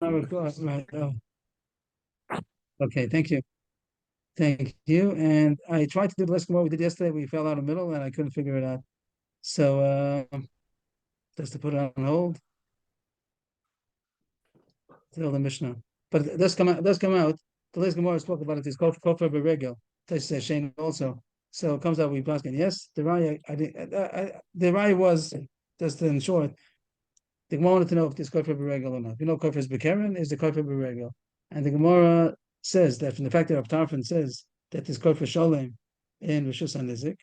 Right. Oh, okay, thank you. Thank you. And I tried to do the lesson what we did yesterday. We fell out of the middle and I couldn't figure it out. So just to put it on hold till the Mishnah. But it does come out, The last Gemara spoke about it is called Kofer Beregel. Says Shane also. So it comes out we Paskin. Yes, the Raya the Raya was just in short. The Gemara wanted to know if this Kofer Beregel or not. You know, Kofer is Bekeren is the Kofer Beregel. And the Gemara says that from the fact that Rav Tarfon says that this Kofer Sholem in Rishus HaNizik,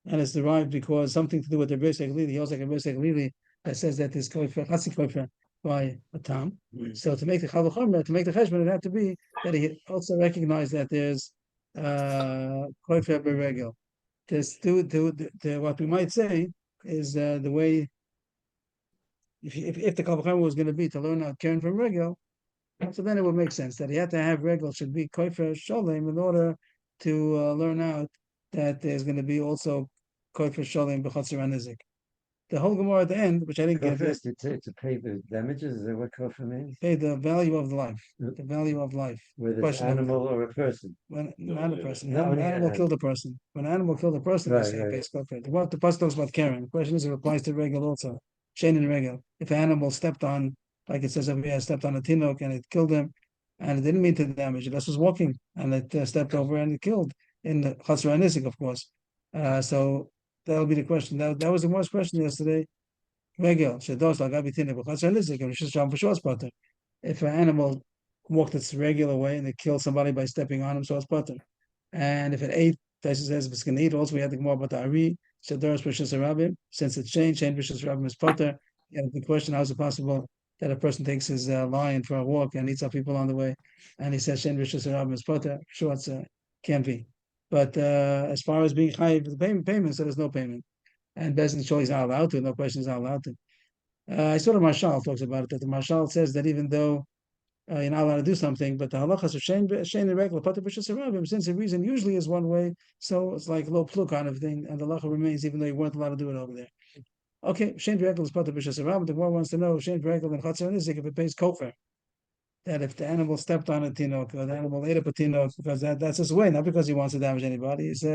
and it's derived because something to do with the Rebbe Lili, he also like a Rebbe Lili that says that this Kofer, Chatzi Kofer by a Tam. So to make the Chalachomer, to make the Cheshbon, it had to be that he also recognized that there's Kofer Beregel. What we might say is the way if the Kavachama was going to be to learn out Karen from Regel, so then it would make sense that he had to have Regel should be Koifer Sholem in order to learn out that there's going to be also Koifer Sholem B'Chatzir Anizik. The whole Gemara at the end, which I didn't get, Kofer to pay the damages. Is that what kofer means? pay the value of life, the value of life. Whether it's animal or a person. When not a person, No, an animal killed a person. When an animal killed a person, they say pays Koifer. What the pasuk talks about Karen. The question is, it applies to Regel also. Shane and Regel. If an animal stepped on, like it says over here, stepped on a tinok and it killed him, and it didn't mean to damage it, just was walking and it stepped over and it killed in the Chasra Nisik, of course. So that'll be the question. That was the most question yesterday. Regel, Shados, Lagabi Tinik, Chasra Nisik, and Rishis Sham Pashos Pater. If an animal walked its regular way and it killed somebody by stepping on him, so it's Pater. And if it ate, Taisa says if it's going to eat, also we had to go more about the Ari, Shadoras Rishis Rabim, since it's changed, Rishis Rabim is Pater. And the question, how is it possible that a person takes his lion for a walk and eats up people on the way, and he says Shen Rishus Rabim is Potter? Sure, it's can't be. But as far as being chayiv the payment, so there's no payment, and Bezin Shul is not allowed to. No question is not allowed to. I saw the Marshal talks about it. That the Marshal says that even though you're not allowed to do something, but the halachas of Shen the regular Potter Rishus Rabim, since the reason usually is one way, so it's like low plug kind of thing, and the halacha remains even though you weren't allowed to do it over there. Okay, Shane Regal is part of Bishas Aram. The one wants to know Shane Regal and Chatzar Nizik if it pays kofer. That if the animal stepped on a tinok or the animal ate up a tinok, because that's his way, not because he wants to damage anybody. He's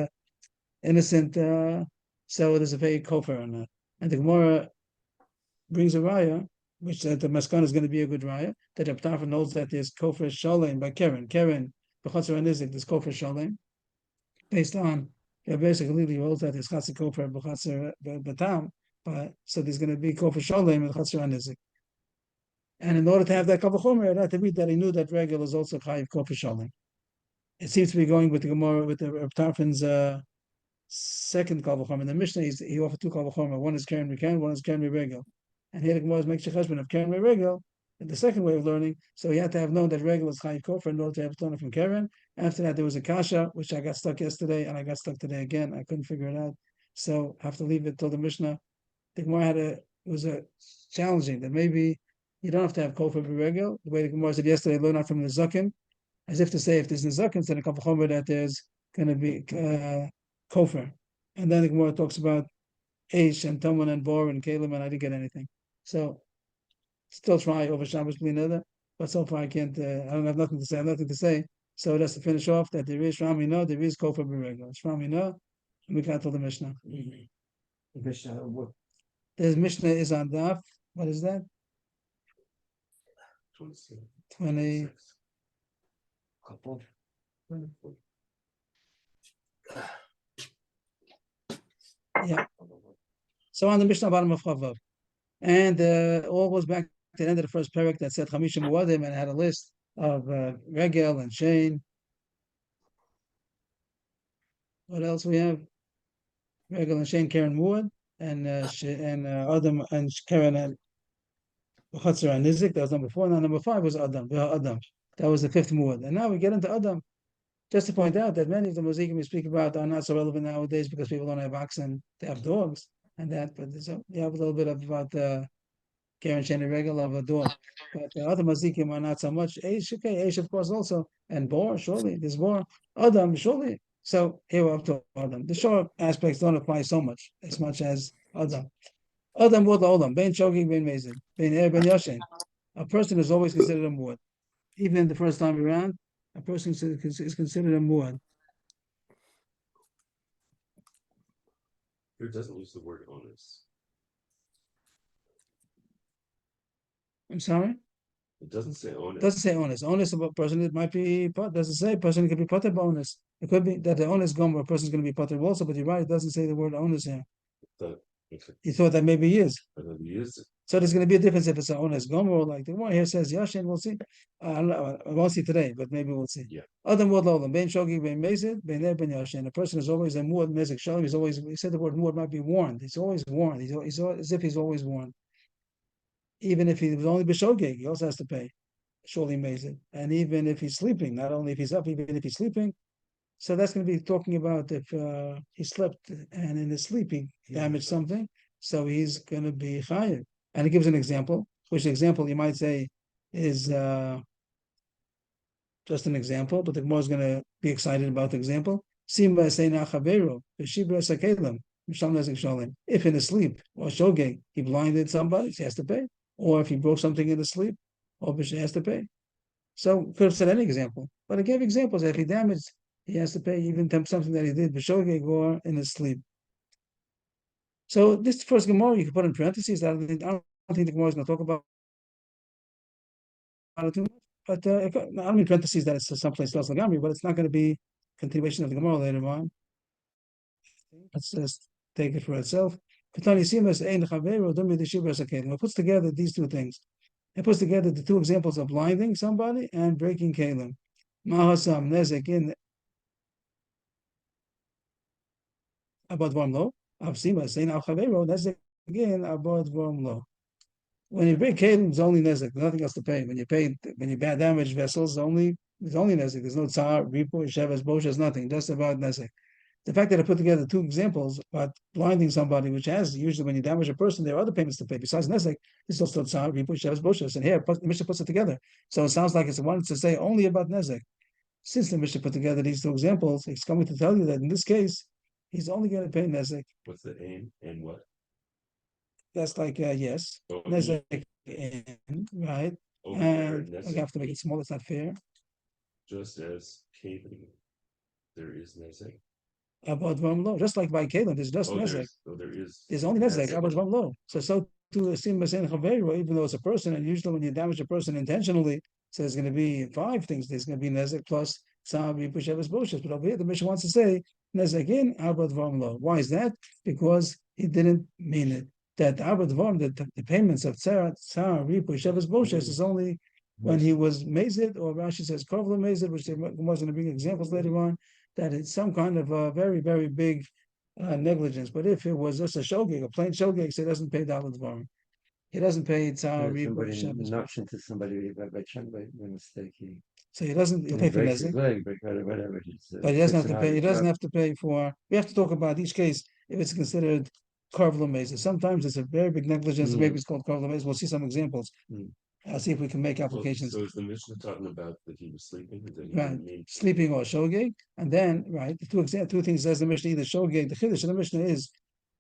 innocent, so there's a pay kofer on that. And the Gemara brings a raya, which the Maskana is going to be a good raya, that the Ptafra knows that there's kofer shalem by Karen. Karen, B'chatzar Nizik, there's kofer shalem, based on, basically, he holds that there's Chatzar kofer B'chatzar Batam. So there's going to be kofer sholem and chatzir anizik. And in order to have that kavachomer, it had to be that he knew that Regel is also chayiv kofer sholem. It seems to be going with the Gemara, with the Reb Tarfon's second kavachomer. In the Mishnah, he offered two kavachomer. One is Karen Rekan, one is Karen Regel. And here the Gemara makes a cheshbon of Karen Regel, in the second way of learning. So he had to have known that Regel is chayiv kofer in order to have it learned from Karen. After that, there was a kasha, which I got stuck yesterday, and I got stuck today again. I couldn't figure it out. So I have to leave it till the Mishnah. The Gemara it was challenging that maybe you don't have to have kofer b'regel. The way the Gemara said yesterday, learn out from the zaken, as if to say if there's the zaken, then a couple chomer that there's going to be kofer. And then the Gemara talks about Aish and Taman and Bor and Kalim, and I didn't get anything. So still try over Shabbos B'linada, but so far I can't. I don't have nothing to say. I have nothing to say. So that's to finish off that there is Ramino, there is kofer b'regel. It's Ramino, and we can't tell the Mishnah. His Mishnah is on Daf. What is that? 20. Yeah. So on the Mishnah bottom of Chavav. And all goes back to the end of the first parak that said Chamishim Muadim and had a list of Regel and Shane. What else we have? Regel and Shane, Karen Muad, and Adam and Karen and Chatzar and Nizik. That was number 4. Now number 5 was Adam. Adam. That was the 5th Muad. And now we get into Adam. Just to point out that many of the Mozikim we speak about are not so relevant nowadays because people don't have oxen, they have dogs and that. But so you have a little bit about Karen Shane and Regel of a dog. But the other Mozikim are not so much. Aish, okay, Aish of course also. And Bor, surely. There's Bor. Adam, surely. So here we're up to Adam. The short aspects don't apply so much as Adam. Adam would Olam, Ben Chogi, Ben Mezid, Ben Er, Ben Yoshen. a person is always considered a muad. Even the first time around, a person is considered a muad. It doesn't use the word onus. I'm sorry? It doesn't say onus. Doesn't say onus. Onus of a person, it might be, doesn't say person could be potter bonus. It could be that the onus gomer, a person is going to be potter also, but you're right, it doesn't say the word onus here. You thought that maybe he is. So there's going to be a difference if it's an onus gomer or like the one here says yashin. We'll see. I won't see today, but maybe we'll see. Yeah. Other word lolam ben shogi ben mezid ben ner ben yashin. A person is always a muad mezik shalom. He's always. He said the word muad might be warned. He's always warned. He's as if he's always warned. Even if he was only b'shogeg, he also has to pay. Surely mezid. And even if he's sleeping, not only if he's up, even if he's sleeping. So that's going to be talking about if he slept and in his sleep he damaged something. So he's going to be chayav. And it gives an example, which example you might say is just an example, but the Gemara is going to be excited about the example. If in his sleep or shogeg he blinded somebody, he has to pay. Or if he broke something in his sleep, he has to pay. So could have said any example, but I gave examples that if he damaged, he has to pay even something that he did b'shogeg or in his sleep. So this first Gemara you can put in parentheses. I don't think the Gemara is going to talk about it too much. But I don't mean parentheses that it's someplace else Lagami, but it's not going to be continuation of the Gemara later on. Let's just take it for itself. It puts together these two things. It puts together the two examples of blinding somebody and breaking kalim. Mahasam nezek in abad vorm lo. I've seen by saying al chavero nezek again abad vorm lo. When you break kalim, it's only nezek. There's nothing else to pay. When you bad damage vessels, there's only nezek. There's no tzar, ripo, sheves, boshes, nothing. Just about nezek. The fact that I put together two examples about blinding somebody, which has usually when you damage a person, there are other payments to pay besides nezek. It's also tzar, ripo, sheves, boshes, and here the Mishnah puts it together. So it sounds like it's wanted to say only about nezek. Since the Mishnah put together these two examples, it's coming to tell you that in this case, he's only going to pay nezek. What's the aim and what? That's like yes, nezek in, right? Over And there, I have to make it small. It's not fair. Just as caving, there is nezek. About Vam Lo, just like by Kalim, there's just nezek. There's only nezek about Vam Lo. So to assume even though it's a person, and usually when you damage a person intentionally, so there's going to be five things. There's going to be nezek plus sabi pusheves boshes. But over here, the Mishnah wants to say nezek in about Vam Lo. Why is that? Because he didn't mean it. That Abad Vam, the payments of Tzar, Ripu, Sheves, Boshes is only when he was mazed, or Rashi says Kovla mazed, which was going to bring examples later on, that it's some kind of a very, very big negligence. But if it was just a shogeg, a plain shogeg, so he doesn't pay Abad Vam. He doesn't pay Tzar, Ripu, Sheves. Knocks into somebody by mistake. So he'll pay for nezek. Whatever. But he doesn't have to pay. He doesn't have to pay for. We have to talk about each case if it's considered carved mesa. Sometimes it's a very big negligence. Maybe it's called carved mesa. We'll see some examples. I'll see if we can make applications. So is the Mishnah talking about that he was sleeping? Right, sleeping or shogeg, and then right, the two things says the Mishnah, either shogeg. The chiddush of the Mishnah is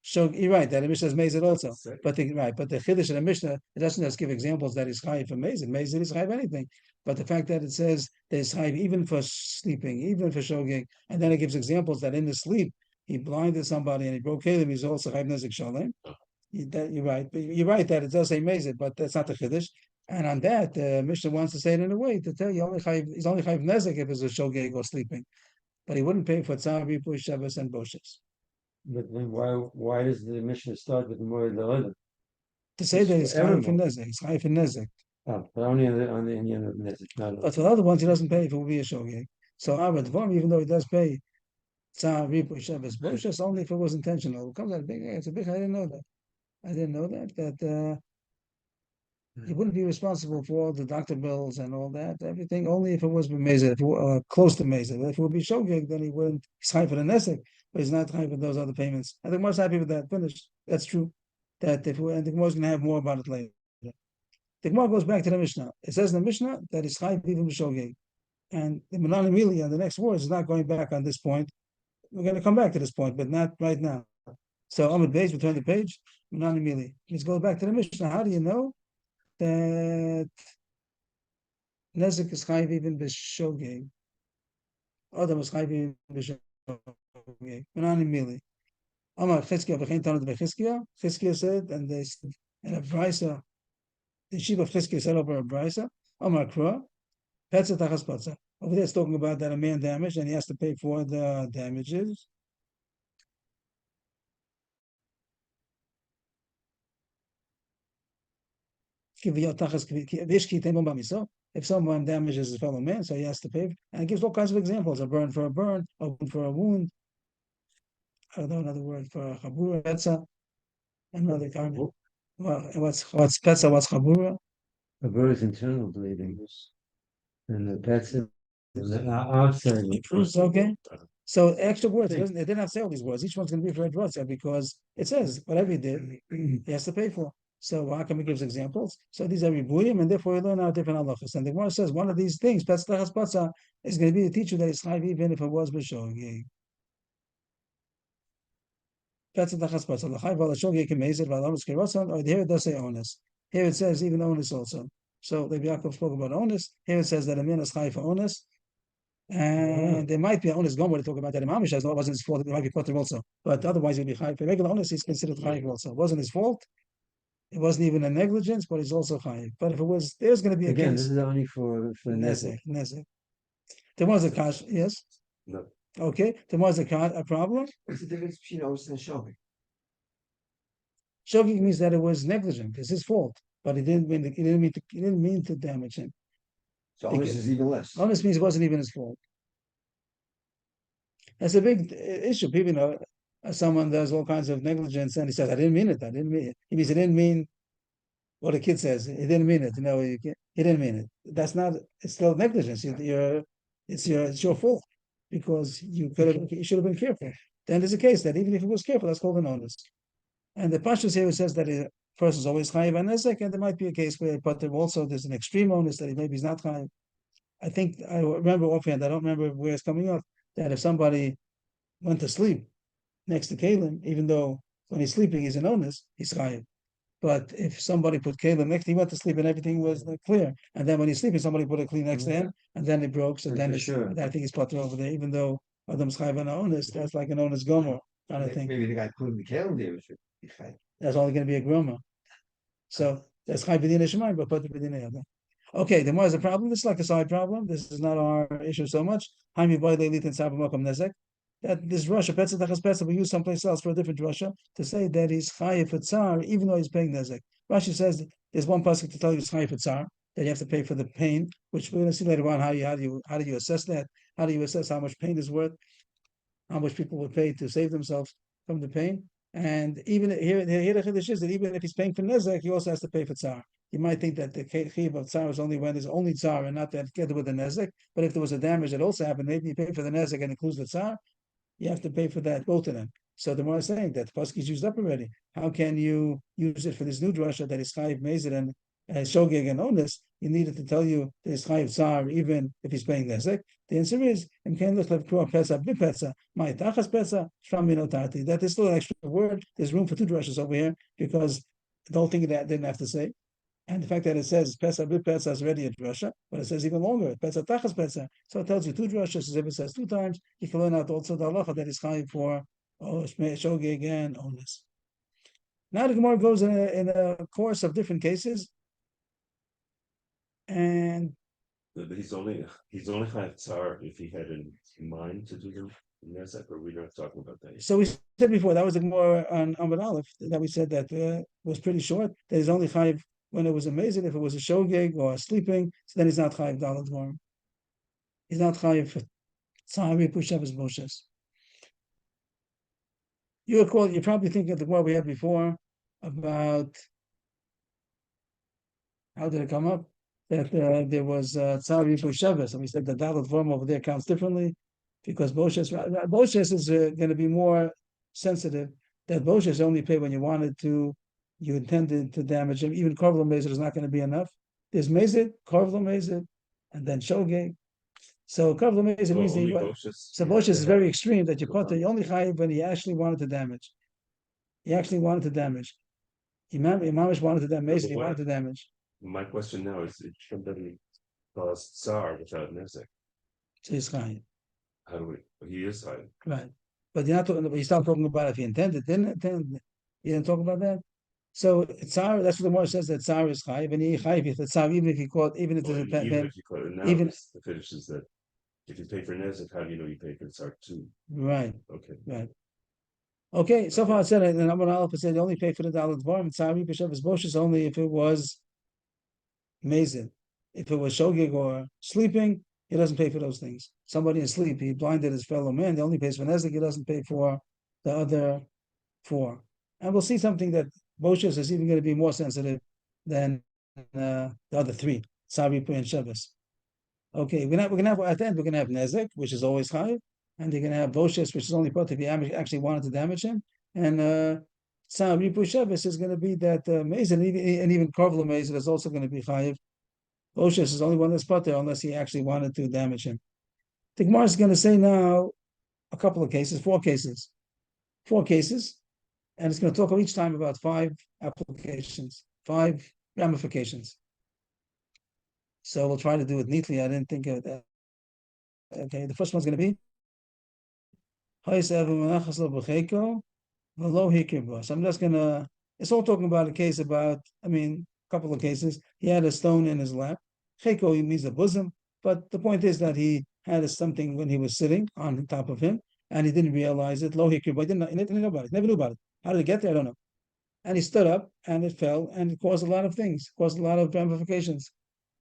shogeg. You're right that the Mishnah is mazed also, but the chiddush of the Mishnah, it doesn't just give examples that is chayiv for mazed. Mazed is chayiv anything, but the fact that it says that it's chayiv even for sleeping, even for shogeg, and then it gives examples that in the sleep he blinded somebody and he broke him, he's also chayiv nezek shalem. You're right. But you're right that it does say mazed, but that's not the chiddush. And on that, the Mishnah wants to say it in a way to tell you he's only chayiv nezek if it's a shogeg or sleeping, but he wouldn't pay for tzar, ripu, sheves, and boshes. But then why does the Mishnah start with more the other? To say that he's chayiv for nezek, he's chayiv for nezek. Oh, but only on the Indian of nezek. But for the other ones, he doesn't pay if it will be a shogeg. So Abad Vam, even though he does pay tzar, ripu, sheves, boshes, only if it was intentional. It comes out big. It's a big. I didn't know that. That he wouldn't be responsible for all the doctor bills and all that, everything, only if it was b'mezid, close to mezid. If it would be shogeg, then he wouldn't. He's high for the nesek, but he's not high for those other payments. I think most happy with that. Finished. That's true. And the Gemara is going to have more about it later. The Gemara goes back to the Mishnah. It says in the Mishnah that he's high even shogeg, and the Manan Emili on the next words is not going back on this point. We're going to come back to this point, but not right now. So Amud Beis, we turn the page. Manan Emili. Let's go back to the Mishnah. How do you know that Nezek is chayiv even b'shogeg. Adam is chayiv even b'shogeg. Menani mili. Amar Chizkiya v'chein Tanut v'Chizkiya. Chizkiya said, and they and a brisa. The sheep of Chizkiya said over a brisa. Amar Kra. Petza tachas patza. Over there, it's talking about that a man damaged and he has to pay for the damages. If someone damages his fellow man, so he has to pay. And it gives all kinds of examples: a burn for a burn, a wound for a wound. I don't know another word for chabura, petza, another kind. Well, what's petza? What's chabura? A bird is internal bleeding, and the pets is the outside. Okay. So extra words. It didn't have to say all these words. Each one's going to be for a drutza because it says whatever he did, he has to pay for. So how come it gives examples? So these are ribuyim, and therefore we learn out different halachas. And the Gemara says one of these things, petzlachas patza, is going to be to teach you that it's chayv even if it was b'shogeg. Petzlachas patza, l'chayv v'l'shogeg k'meizid v'alamas k'rotzon. Or here it does say onus. Here it says even onus also. So the Yaakov spoke about onus. Here it says that a man is chayv for onus. And there might be an onus gomer to talk about that. Imam says, no, it wasn't his fault. It might be potter also. But otherwise, he'll be chayiv. For regular onus, he's considered chayiv also. It wasn't his fault. It wasn't even a negligence, but he's also chayiv. But if it was, there's going to be a Again, case. this is only for nezek. Nezek. There was a kash, yes? No. Okay. There was a problem. What's the difference between onus and shogeg? Shogeg means that it was negligent. It's his fault. But he didn't mean to damage him. So onus is even less. Onus means it wasn't even his fault. That's a big issue. People know someone does all kinds of negligence and he says, I didn't mean it. I didn't mean it. He means he didn't mean what a kid says. He didn't mean it. He didn't mean it. That's not, it's still negligence. It's your fault because you should have been careful. Then there's a case that even if he was careful, that's called an onus. And the Pashtus here says that a person is always chayiv and nezek, and there might be a case where, but there also there's an extreme onus that maybe he's not chayiv. I think I remember offhand. I don't remember where it's coming up. That if somebody went to sleep next to Kalim, even though when he's sleeping he's an onus, he's chayiv. But if somebody put Kalim next, he went to sleep and everything was clear, and then when he's sleeping, somebody put a clean next to him, and then it broke. So then Sure. I think he's potter over there. Even though Adam's chayiv and onus, that's like an onus gomer kind of thing. Maybe the guy putting the calendar should be chayiv. That's only going to be a groma. So that's chayiv b'din shemayim, but potter b'din yada. Okay, then what is the problem? This is like a side problem. This is not our issue so much. That this Russia, Petza, we use someplace else for a different Russia to say that he's chayiv for tsar, even though he's paying nezek. Rashi says there's one pasuk to tell you he's chayiv for tsar, that you have to pay for the pain, which we're going to see later on how do you assess that? How do you assess how much pain is worth? How much people would pay to save themselves from the pain? And even here the chiddush is that even if he's paying for nezek, he also has to pay for tsar. You might think that the chiyuv of tsar is only when there's only tsar and not that together with the nezek. But if there was a damage that also happened, maybe you pay for the nezek and includes the tsar. You have to pay for that, both of them. So the more saying that the pasuk is used up already. How can you use it for this new drasha that is chayiv mezid and shogeg and onus? You needed to tell you that it's chayiv tsar even if he's paying nezek. The answer is that is still an extra word. There's room for two drashas over here because the whole thing that didn't have to say. And the fact that it says Pesach b'Pesach is already a drasha, but it says even longer, Pesach tachas Pesach. So it tells you two drashas. If it says two times, you can learn out also the halacha that is chayiv for shogeg and onus. Now the Gemara goes in a course of different cases, and He's only chayiv tsar if he had in mind to do the nezek, or we're not talking about that yet. so we said before that was the Gemara on Amud Aleph that we said that was pretty short. That he's only chayiv when it was amazing. If it was a shogeg or a sleeping, so then he's not chayiv dalad dvarim. He's not chayiv for tzari pushavas boshes. You recall, you're probably thinking of the Gemara we had before about how did it come up that there was tzari pushavas, and we said the dalad dvarim over there counts differently because boshes is going to be more sensitive. That boshes only pay when you intended to damage him. Even korvlo mezid is not going to be enough. There's mezid, korvlo mezid, and then shogeg. So korvlo mezid means so boshes is very extreme that you only chayiv when he actually wanted to damage. He actually wanted to damage. Imamish wanted to damage. He wanted to damage. My question now is, if somebody caused tsar without nezek, So he's chayiv. how do we, he is chayiv. Right. But you're not talking about, you start talking about if he intended, didn't intend. You didn't talk about that. So tsar, that's what the Gemara says, that tsar is chayiv, and he chayiv if the tsar, even if he caught, even if Well, there's a even if you call it now, even- the finish is that if you pay for nezek, how do you know you pay for tsar too? right, Okay. right. Okay, so far it said, and number Aleph said you only pay for the dollar dvarim. Tsar Ripashev is Boshis only if it was amazing. If it was shogig or sleeping, he doesn't pay for those things. Somebody in sleep, he blinded his fellow man, he only pays for nezek, he doesn't pay for the other four. And we'll see something that Boshis is even going to be more sensitive than the other three, Saripu and Shabbos. Okay, we're gonna have at the end we're gonna have nezek, which is always high, and you're gonna have Boshis, which is only part if you actually wanted to damage him, and Saripu Shabbos is going to be that maze, and even Korvla maze is also going to be high. Boshis is only one that's part there unless he actually wanted to damage him. The Gemara is going to say now a couple of cases, four cases, and it's going to talk each time about 5 applications, 5 ramifications. So we'll try to do it neatly. I didn't think of that. Okay, the first one's going to be so I'm just going to, it's all talking about a case about, a couple of cases. He had a stone in his lap. Cheko means a bosom, but the point is that he had something when he was sitting on top of him, and he didn't realize it. Lo hikir, but he didn't know about it. Never knew about it. How did it get there? I don't know. And he stood up, and it fell, and it caused a lot of things, caused a lot of ramifications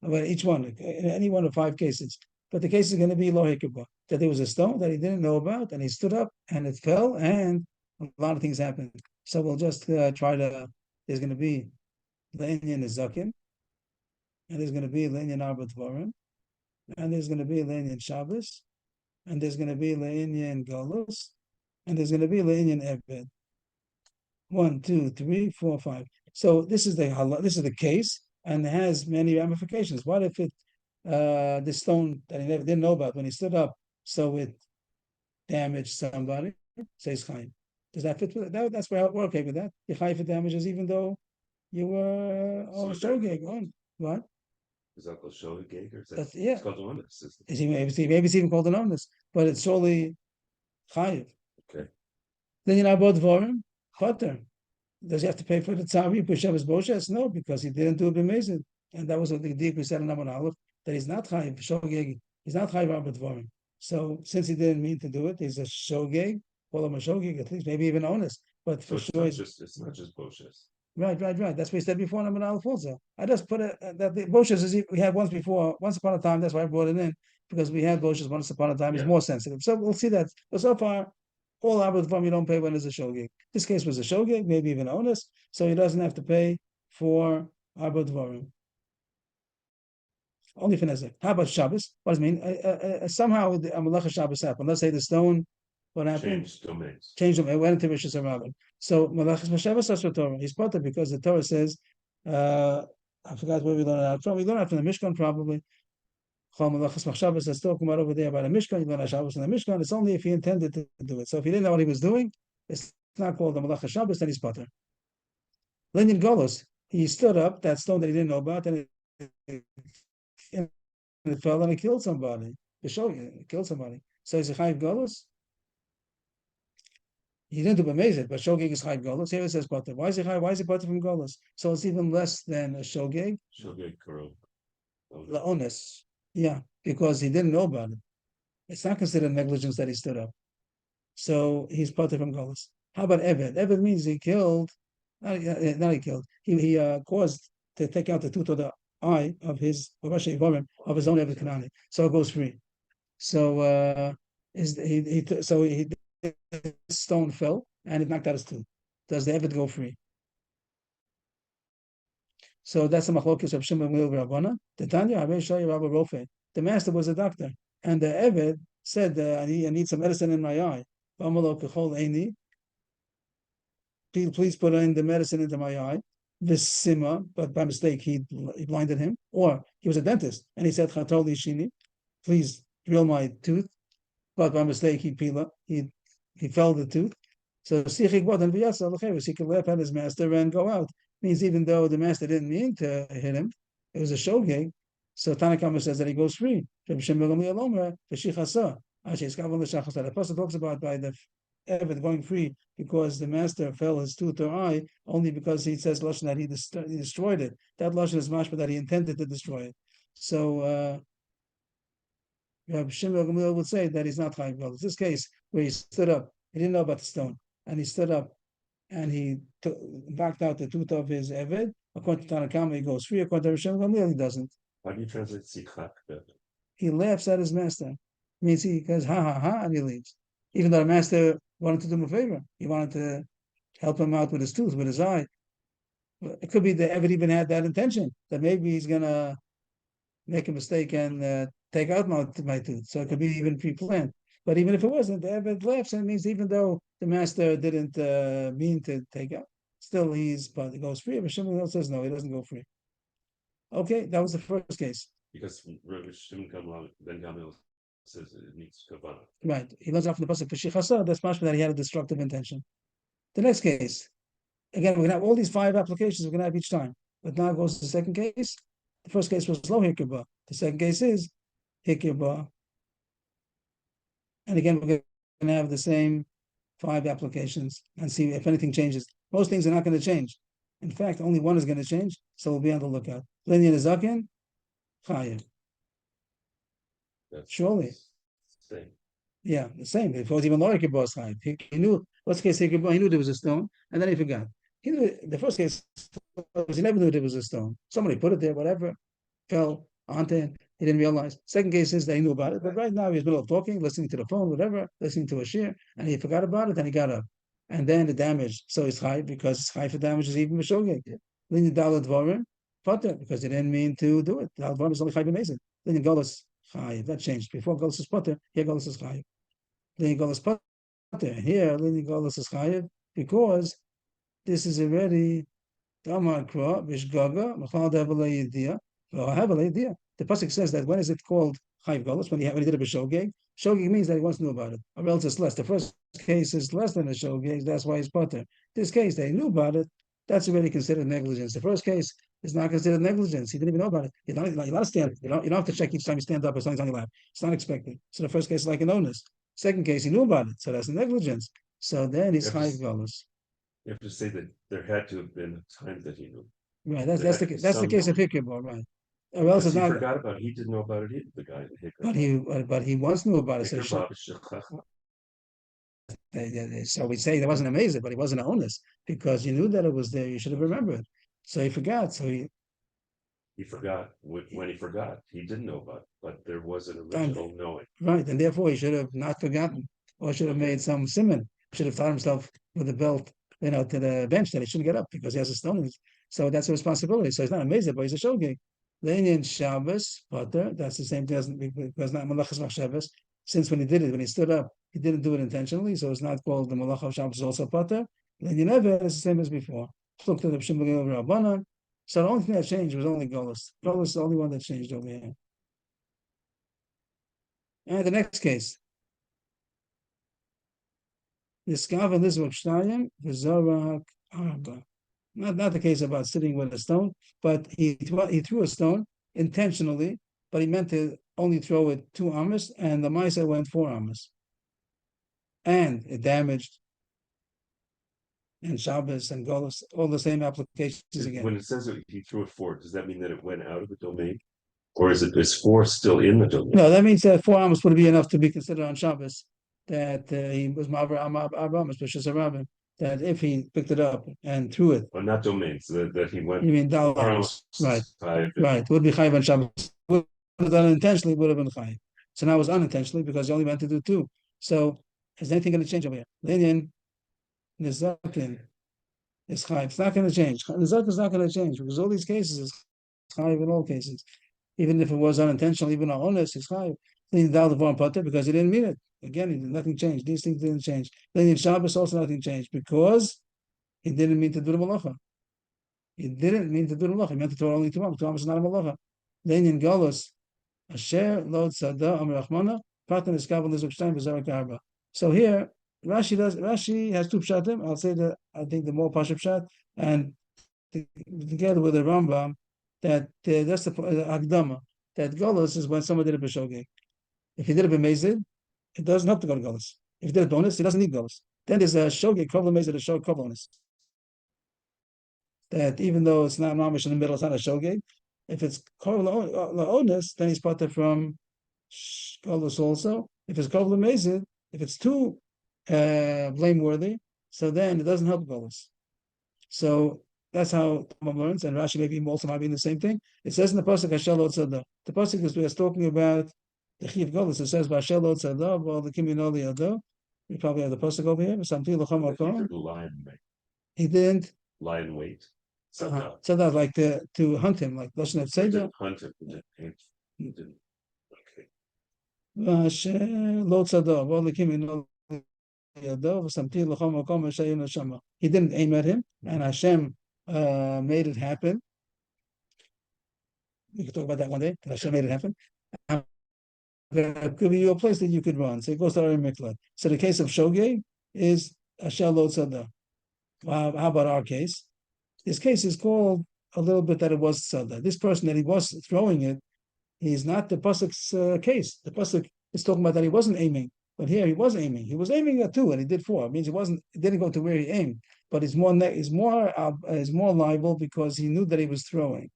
about each one, in any one of 5 cases. But the case is going to be lo hikir, that there was a stone that he didn't know about, and he stood up, and it fell, and a lot of things happened. So we'll just try to. There's going to be Le'inyan Zakin, and there's going to be Le'inyan Arba Dvarim, and there's going to be Le'inyan Shabbos, and there's going to be Le'inyan Galus, and there's going to be Le'inyan Ebed. 1, 2, 3, 4, 5. So this is the case, and it has many ramifications. What if it the stone that he didn't know about when he stood up, so it damaged somebody? Says Chaim. Does that fit with it? That's why we're okay with that. You Chaim for damages, even though you were shogeg on what? Is that called shogeg or is That's, that, yeah. it's called onus? Maybe it's even called an onus, but it's surely Chayiv. Okay. Then you're both dvorim, Potter. Does he have to pay for the tzari b'shavas boshes? No, because he didn't do it b'mezid, and that was what the deep we said in Amar Aleph, that he's not chayiv shogeg. He's not chayiv arba dvorim. So since he didn't mean to do it, he's a shogeg. Call him a shogeg, at least maybe even honest. But for So sure, it's not just boshes. right. That's what we said before in Amar Aleph also. I just put it that the boshes is we had once before, once upon a time. That's why I brought it in, because we had boshes once upon a time. It's more sensitive. So we'll see that. But so far, all Abba Dvarim you don't pay when there's a shogeg. This case was a shogeg, maybe even onus, so he doesn't have to pay for Abba Dvarim. Only for Nezek. How about Shabbos? What does it mean? Somehow the Amalecha Shabbos happened. Let's say the stone, what happened? Changed domains. Changed them. It went into Rishus HaRabban. So Malachas Shabbos is Torah. He's part of it because the Torah says, I forgot where we learned it out from. We learned it from the Mishkan probably. Let's talk about over there about a Mishkan. You learn Shabbos in the Mishkan. It's only if he intended to do it. So if he didn't know what he was doing, it's not called the Malach Shabbos, then he's potter. Lenin Golos, he stood up, that stone that he didn't know about, and it fell and it killed somebody. To show you, it killed somebody. So he's a Chayiv Golos. He didn't do B'mezid, but Shogeg is Chayiv Golos. Here it says potter. Why is he Chayiv? Why is he potter from Golos? So it's even less than a Shogeg. Shogeg Karo. La'ones. Yeah, because he didn't know about it. It's not considered negligence that he stood up. So he's potter from Golos. How about Eved? Eved means he killed, not he killed, he caused to take out the tooth of the eye of his own Eved Kanani. So it goes free. So the stone fell and it knocked out his tooth. Does the Eved go free? So that's the machlokes of Shimon Gamliel Rabbana. The Tanya Rabbi Rofe. The master was a doctor, and the Eved said, I need some medicine in my eye. Please put in the medicine into my eye. This sima, but by mistake he blinded him. Or he was a dentist, and he said, Chatoli Shini, please drill my tooth. But by mistake he felled the tooth. So he could laugh at his master and go out. Means even though the master didn't mean to hit him, it was a shogeg. So Tana Kamma says that he goes free. The person talks about by the Eved going free because the master fell his tooth or eye only because he says lashon that he destroyed it. That lashon is mashma that he intended to destroy it. So Rabbi Shimon Gamliel would say that he's not chayiv galus. This case where he stood up, he didn't know about the stone, and he stood up and he backed out the tooth of his Eved. According to Tana Kamma, he goes free. According to Rabbi Shimon Gamliel, he doesn't. How do you translate sichak? He laughs at his master. Means he goes ha ha ha and he leaves. Even though the master wanted to do him a favor, he wanted to help him out with his tooth, with his eye. It could be that Eved even had that intention that maybe he's gonna make a mistake and take out my tooth. So it could be even pre-planned. But even if it wasn't, the Eved laughs, and it means even though the master didn't mean to take out, still he goes free. But Shimon says no, he doesn't go free. Okay, that was the first case. Because Rabbi Shimon ben Gamliel says it needs kavanah. Right. He learns out from the pasuk V'shichasa. That's mashma that he had a destructive intention. The next case, again, we're gonna have all these 5 applications we're gonna have each time. But now goes to the second case. The first case was lo hikirba. The second case is hikirba. And again, we're gonna have the same 5 applications and see if anything changes. Most things are not going to change. In fact, only one is going to change, so we'll be on the lookout. Linyan Zakin, Chayev. Surely. Same. Yeah, the same. If it was even lower Kibbutz Chayev. He knew, what's the case? He knew there was a stone, and then he forgot. He knew the first case was he never knew there was a stone. Somebody put it there, whatever, fell onto it. He didn't realize. Second case is that he knew about it, but right now he's middle of talking, listening to the phone, whatever, listening to a shir, and he forgot about it, and he got up. And then the damage, so it's high because high for damage is even Meshogeg. Then you dalad dvarim, potter, because he didn't mean to do it. Dalad dvarim is only high b'mezid. Then you golas high. That changed. Before golas is potter, here golas is high. Then you golas potter. Here, then you golas is high because this is already Tamar Kra, Vishgaga, Machal Devala Yedia, Vahavala Yedia. The pasuk says that when is it called Chayv Galus? When he did a b'shogeg. Shogeg means that he wants to know about it. Or else it's less. The first case is less than a shogeg. That's why he's potter. This case, they knew about it. That's already considered negligence. The first case is not considered negligence. He didn't even know about it. You're not stand. You don't have to check each time you stand up or something's on your lap. It's not expected. So the first case is like an onus. Second case, he knew about it. So that's negligence. So then he's Chayv Galus. You have to say that there had to have been a time that he knew. Right. That's the case of Hikibah, right? Or else it's He not. forgot about it. He didn't know about it either. The guy in Hikr. But he once knew about it. So we say there wasn't amazing, but he wasn't honest because you knew that it was there. You should have remembered. So he forgot. So he forgot when he forgot. He didn't know about it, but there was an original knowing. Right, and therefore he should have not forgotten, or should have made some simon. Should have tied himself with a belt, to the bench that he shouldn't get up because he has a stone. So that's a responsibility. So he's not amazing, but he's a shogeg. Lenin Shabbos, Potter, that's the same thing because not Malachas Shabbos. Since when he stood up, he didn't do it intentionally, so it's not called the Malach of Shabbos, also Potter. Lenin Ever is the same as before. Look to the Shimon Rabbanan. So the only thing that changed was only Golos. Golos is the only one that changed over here. And the next case. Niskav and Lizvok Shtayim, V'Zorak Arba. Not the case about sitting with a stone, but he threw a stone intentionally, but he meant to only throw it 2 amas, and the Maisa went 4 amas. And it damaged, and Shabbos and Golos, all the same applications again. When it says that he threw it 4, does that mean that it went out of the domain? Or is 4 still in the domain? No, that means that 4 amas would be enough to be considered on Shabbos, that he was Ma'avar Amas, B'Shas Rabbim. That if he picked it up and threw it, but not domains, that he went. You mean dollars? Right, right. Would be chayv on Shabbos. Would have done intentionally, would have been chayv. So now it was unintentionally because he only meant to do 2. So is anything going to change over here? Linian nizakin is chayv. It's not going to change. Nizakin is not going to change because all these cases is chayv in all cases. Even if it was unintentional, even on honest, it's chayv. Linian dal the potter because he didn't mean it. Again, nothing changed. These things didn't change. Then in Shabbos also nothing changed because he didn't mean to do the malacha. He didn't mean to do the malacha. He meant to throw only 2 amos. 2 amos is not a malacha. Then in Galus, Asher Lod Sada Amar Rachmana Patan Eskav Lizuk Shtein V'Zarak Arba. So here Rashi has 2 pshatim. I'll say that I think the more pashup pshat, and together with the Rambam, that that's the Agdama, that Golos is when someone did a B'Shogeg. If he did a B'Mezid, it doesn't have to go to Golos. If he did a bonus, he doesn't need Golos. Then there's a Shogeg, Kovla Mezid, a Shogeg bonus. That even though it's not mamish in the middle, it's not a shogeg. If it's kovla laonis, then he's parted from golos also. If it's kovla mezid, if it's too blameworthy, so then it doesn't help golos. So that's how Rambam learns, and Rashi maybe also might be the same thing. It says in the pasuk Hashel Otzada. The pasuk is we are talking about the chiv golos. It says Hashel Otzada, well the kiminoli ado. We probably have the pasuk over here. Something he didn't lie in wait. So so that's like to hunt him, like Lashon Tzeda. Hunt him. He didn't. Okay. He didn't aim at him, and Hashem made it happen. We could talk about that one day. Hashem made it happen. There could be a place that you could run. So it goes to Ari Miklat. So the case of Shogeg is Hashel Lo Tzada. How about our case? This case is called a little bit that it was tzada. This person that he was throwing it, he's not the pasuk's case. The pasuk is talking about that he wasn't aiming, but here he was aiming. He was aiming at 2 and he did 4. It means it didn't go to where he aimed, but he's more liable because he knew that he was throwing.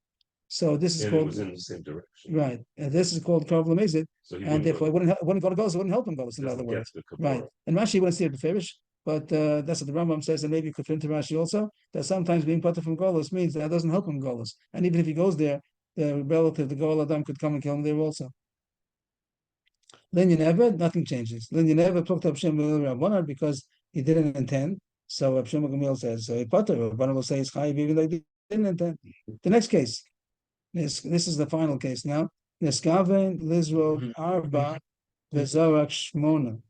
So this is called, it was in the same direction, right? And this is called Karv Lamezid, so he and therefore it wouldn't go to Golos. It wouldn't help him Golos. In other words, right? And Rashi wouldn't see it beferish. But that's what the Rambam says, and maybe you could fit into Rashi also, that sometimes being put from Golos means that doesn't help him Golos. And even if he goes there, the relative, the Goel Adam, could come and kill him there also. Then you never, nothing changes. Then you never talked to Abshem Rabbanan because he didn't intend. So Abshem Gamil says, so he putter, Rabbanan will say it's chayiv even though he didn't intend. The next case, this is the final case now. Neskaven Lizro Arba Vezarak Shmona.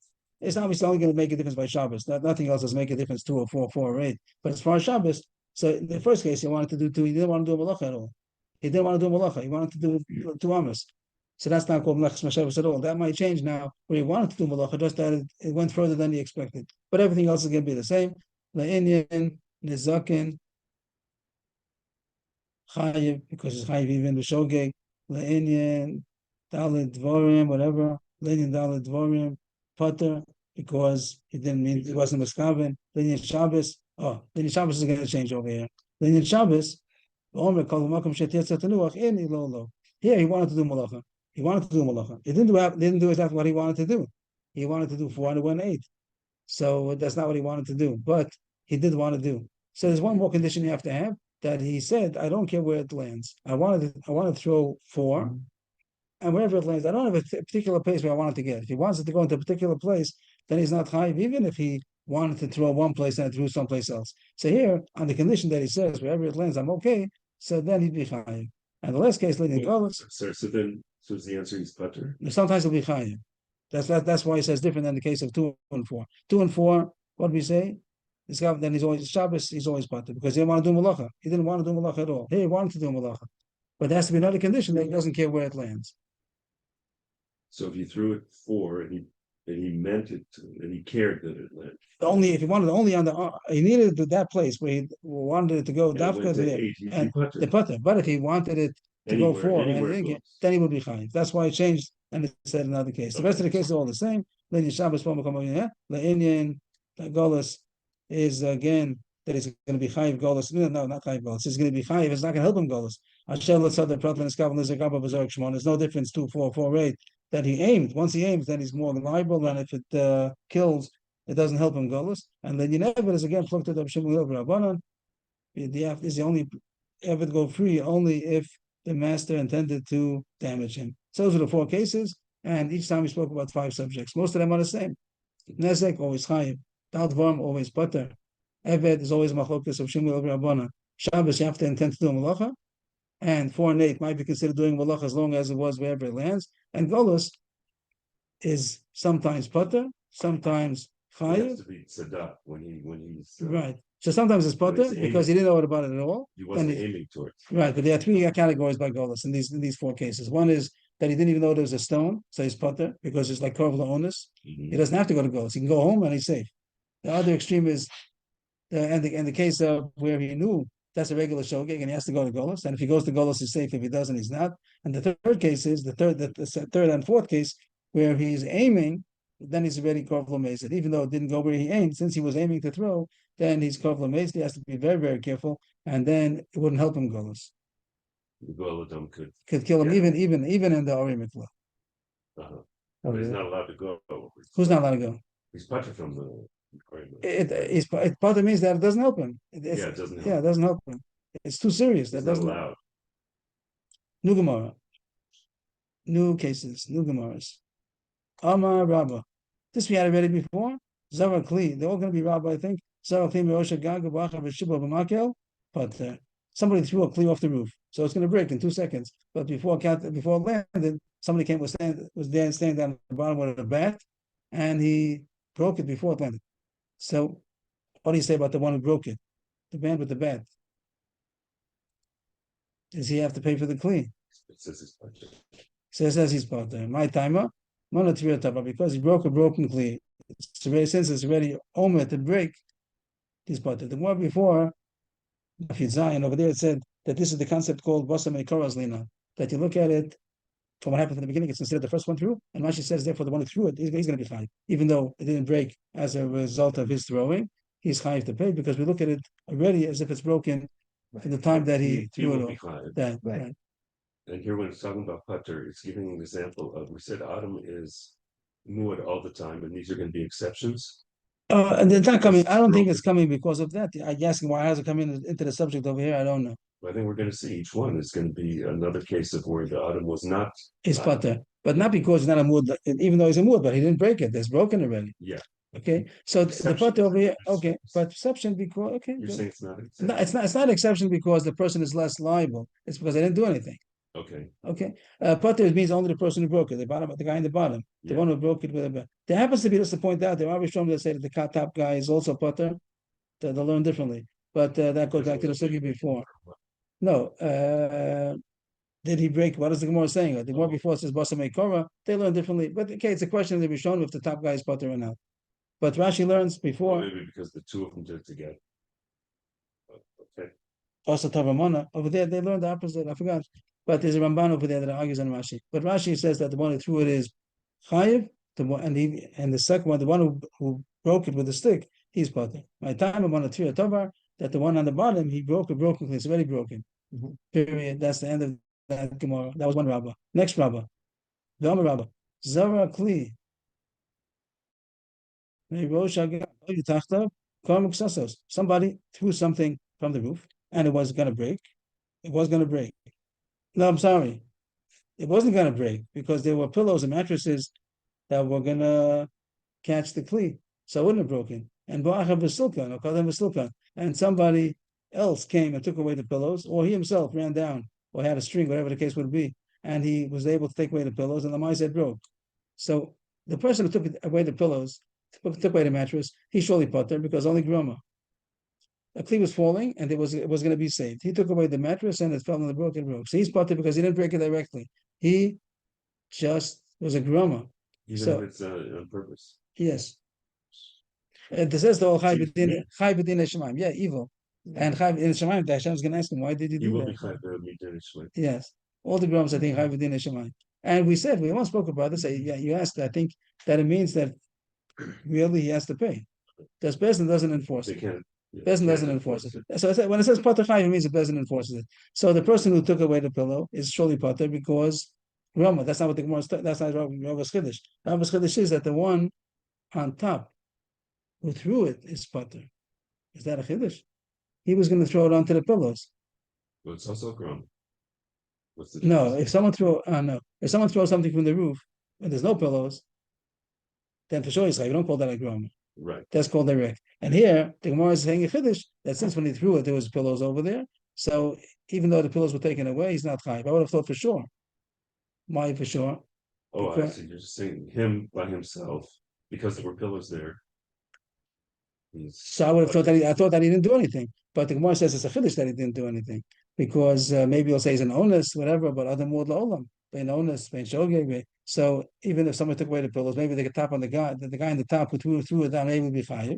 It's obviously only going to make a difference by Shabbos. Nothing else does make a difference 2 or 4, 4 or 8. But as far as Shabbos, so in the first case he wanted to do 2. He didn't want to do a malacha at all. He didn't want to do a malacha. He wanted to do 2 amos. So that's not called malachas Shabbos at all. That might change now where he wanted to do malacha, just that it went further than he expected. But everything else is going to be the same. Le'inyan, Nizakin, Chayiv, because it's Chayiv even the Shogeg. Le'inyan, Dalit Dvorim, whatever. Le'inyan Dalit Dvorim, Pater, because he didn't mean it wasn't Miskaven. Linyan Shabbos. Oh, Linyan Shabbos is going to change over here. Linyan Shabbos, here he wanted to do malacha. He wanted to do malacha. He didn't do exactly what he wanted to do. He wanted to do 4 and it went 8. So that's not what he wanted to do, but he did want to do. So there's one more condition you have to have, that he said, I don't care where it lands. I want to throw 4. And wherever it lands, I don't have a particular place where I want it to get. If he wants it to go into a particular place, then he's not chayiv, even if he wanted to throw one place and threw someplace else. So here, on the condition that he says, wherever it lands, I'm okay, so then he'd be chayiv. And the last case, leading Golos. So the answer is putter. Sometimes he'll be chayiv. That's why he says different than the case of 2 and 4. 2 and 4, what do we say? Then he's always Shabbos, he's always putter, because he didn't want to do malacha. He didn't want to do malacha at all. Here he wanted to do malacha. But there has to be another condition that he doesn't care where it lands. So if he threw it 4 and he meant it to, and he cared that it landed. Only if he wanted only on the he needed that place where he wanted it to go dafka to there and the putter. But if he wanted it to go 4 and then he would be chayiv. That's why it changed and it said another case. The rest of the cases are all the same. Le'inyan Shabbos Le'inyan Golos is again that he's going to be chayiv Golos. No, not chayiv Golos. He's going to be chayiv. It's not going to help him Golos. There's no difference 2, 4, 4, 8. That he aimed. Once he aims, then he's more liable than if it kills. It doesn't help him Golos. And then you never is again plucked at Abshim Rabbanan. Is the only ever go free only if the master intended to damage him. So those are the 4 cases, and each time we spoke about 5 subjects. Most of them are the same. Nezek always chayiv. Dal always butter. Eved is always machlokas of Shimul Rabbanan. Shabbos you have to intend to do malacha. And 4 and 8 might be considered doing malacha as long as it was wherever it lands. And Golos is sometimes putter, sometimes chayiv. It has to be tzedakah when he's right. So sometimes it's putter because he didn't know about it at all. He wasn't aiming towards. Right, but there are 3 categories by Golos in these 4 cases. One is that he didn't even know there was a stone, so he's putter because it's like korv la'onis. He doesn't have to go to Golos. He can go home and he's safe. The other extreme is, and the case of where he knew that's a regular shogeg, and he has to go to Golos. And if he goes to Golos, he's safe. If he doesn't, he's not. And the third case is the third and fourth case where he's aiming, then he's already korvlamazed. Even though it didn't go where he aimed, since he was aiming to throw, then he's korvlamazed. He has to be very, very careful, and then it wouldn't help him Golos. The Goladam could, Could kill him Yeah. even in the Ori Mikvah. but he's not allowed to go. Who's not allowed to go? He's punching from the requirement. It part of means that it doesn't help him. Yeah, it doesn't help. Yeah, it doesn't help him. It's too serious. That He's not doesn't. allowed. New Gemara. New cases, new Gemaras. Amar Rabba. This we had already before. Zara Kli. They're all going to be Rabba, I think. Zara Kli Merosha Gaga Bacha V'Shibba B'Makel. But somebody threw a Kli off the roof, so it's going to break in 2 seconds. But before it landed, somebody came was there standing down at the bottom with a bat, and he broke it before it landed. So, what do you say about the one who broke it? The man with the bat. Does he have to pay for the Kli? It says he's punching. So it says he's part there. My timer, because he broke a broken Kli. Since it's already omer to break, he's part there. The one before, Zion over there, it said that this is the concept called Basam Koraz Lina. That you look at it from what happened from the beginning, it's considered the first one through, and Rashi says therefore the one who threw it, he's going to be chayiv, even though it didn't break as a result of his throwing. He's chayiv to pay because we look at it already as if it's broken in the time that he threw will it be off. chayiv. That, Right. right. And here when it's talking about putter, it's giving an example of, we said Adam is muad all the time, and these are going to be exceptions. And it's not coming. I don't think Broken. it's coming because of that. I'm asking why has it come into the subject over here? I don't know. I think we're going to see each one is going to be another case of where the Adam was not. He's pater, but not because he's not a mood, even though he's a mood, but he didn't break it. It's broken already. Yeah. Okay. So the Exception. pater over here, okay, but exception because okay. You're good. saying it's not an No, exception? it's not exception because the person is less liable. It's because they didn't do anything. Okay. Okay. Pater means only the person who broke it, the guy in the bottom, the Yeah. one who broke it with a bat. There happens to be, just to point out, there are Rishonim that say that the top guy is also pater. They learn differently. But that goes back to the sugi before. No, did he break? What is the Gemara saying? The Gemara before says Basa Meikora. They learn differently. But okay, it's a question of the Rishon if the top guy is pater or not. But Rashi learns Well, before maybe because the two of them did it together. Okay. also Tavamana. Over there, they learned the opposite. I forgot. But there's a Ramban over there that argues on Rashi. But Rashi says that the one who threw it is Chayiv, and the second one, the one who broke it with a stick, he's pater. My time I'm on a Tria Tovar, that the one on the bottom, he broke a broken, it's already broken. Mhm. Period. That's the end of that Gemara. That was one Rabbah. Next Rabbah. V'amar Rabbah. Zara Kli. Somebody threw something from the roof and it was going to break. It was going to break. No, I'm sorry. It wasn't going to break because there were pillows and mattresses that were going to catch the Kli. So it wouldn't have broken. And and somebody else came and took away the pillows, or he himself ran down or had a string, whatever the case would be, and he was able to take away the pillows, and the mice had broke. So the person who took away the pillows, took away the mattress, he surely pater because only groma. A Kli was falling, and it was going to be saved. He took away the mattress, and it fell on the broken rope. So he's pater because he didn't break it directly. He just was a groma. Even So- if it's on purpose. Yes. This is the whole Chai B'din Shemaim. Yeah, evil. And Chai B'din Shemaim, the Hashem is going to ask him, why did you He do will that? be chayav midin. Yes. All the Grams, I think, Chai B'din Shemaim. And we said, we once spoke about this. Yeah, you asked, I think, that it means that really he has to pay. Because Bezin doesn't enforce They it. can't. Yeah, Bezin can't doesn't enforce it. So I said, when it says Pater Chai, it means that Bezin enforces it. So the person who took away the pillow is surely Pater because Rama, that's not what the Gemara, that's not Rava's Chiddush. Rava's Chiddush is that the one on top who threw it is pater. Is that a chiddush? He was going to throw it onto the pillows. Well, it's also grown. What's the No, difference? if someone throws something from the roof and there's no pillows, then for sure he's like, you don't call that a groma. Right. That's called a wreck. And here the Gemara is saying a chiddush that since when he threw it there was pillows over there, so even though the pillows were taken away, he's not chayiv. I would have thought for sure. Why for sure? Oh, I Because- see. You're just saying him by himself because there were pillars there. So I would have thought that I thought that he didn't do anything. But the Gemara says it's a chiddush that he didn't do anything because maybe he'll say he's an onus, whatever. But other more laolam, bein onus, bein shogeg. So even if someone took away the pillows, maybe they could tap on the guy in the top who threw it down, maybe would be chayiv.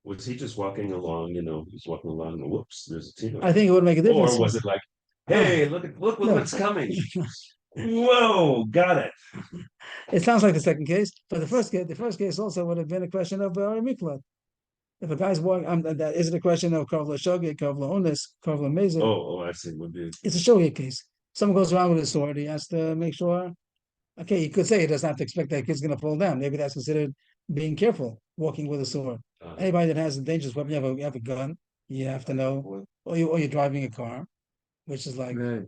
Was he just walking along, he's walking along and whoops, there's a Tino. I think it would make a difference. Or was it like, hey, look No. what's coming. Whoa, got it. It sounds like the second case, but the first case also would have been a question of miklat. If a guy's walking, that is it a question of kavla shogeg, kavla onis, kavla mezer. I see. Would be It's a shogeg case. Someone goes around with a sword. He has to make sure. Okay, you could say he doesn't have to expect that kid's going to fall down. Maybe that's considered being careful, walking with a sword. Anybody that has a dangerous weapon, you have a gun. You have to know, or you're driving a car, which is like Right.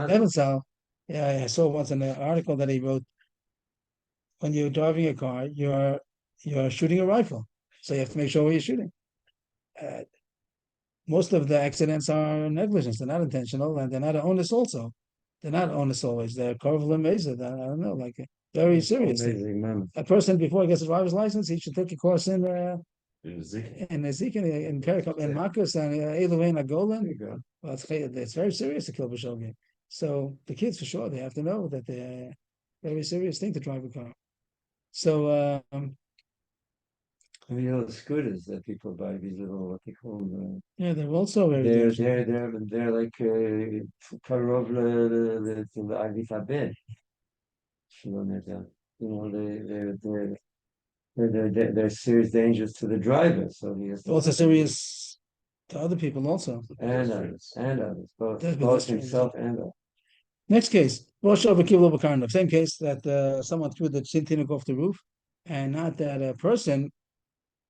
Evansal. Yeah, I saw once in an article that he wrote. When you're driving a car, you're shooting a rifle, so you have to make sure where you're shooting. Most of the accidents are negligence; they're not intentional, and they're not onus. Also, they're not onus always. They're careful and measured. I don't know, like very serious. Amazing, man. A person before he gets a driver's license, he should take a course in in Ezekiel, in Perikop, in Marcus, and Elohein There Agolan. you go. Well, it's very serious to kill B'Shogeg. So the kids, for sure, they have to know that they're very serious thing to drive a car. So The scooters that people buy, these little, what they call them, yeah, they're also very they're dangerous. they're like karov l'alphabet. They're serious dangers to the driver. So he has to Also serious to other people also. and others, both That's both strange. himself and others. Next case, Rosh Kibbutz Bakarnov. Same case that someone threw the Tintinuk off the roof, and not that a person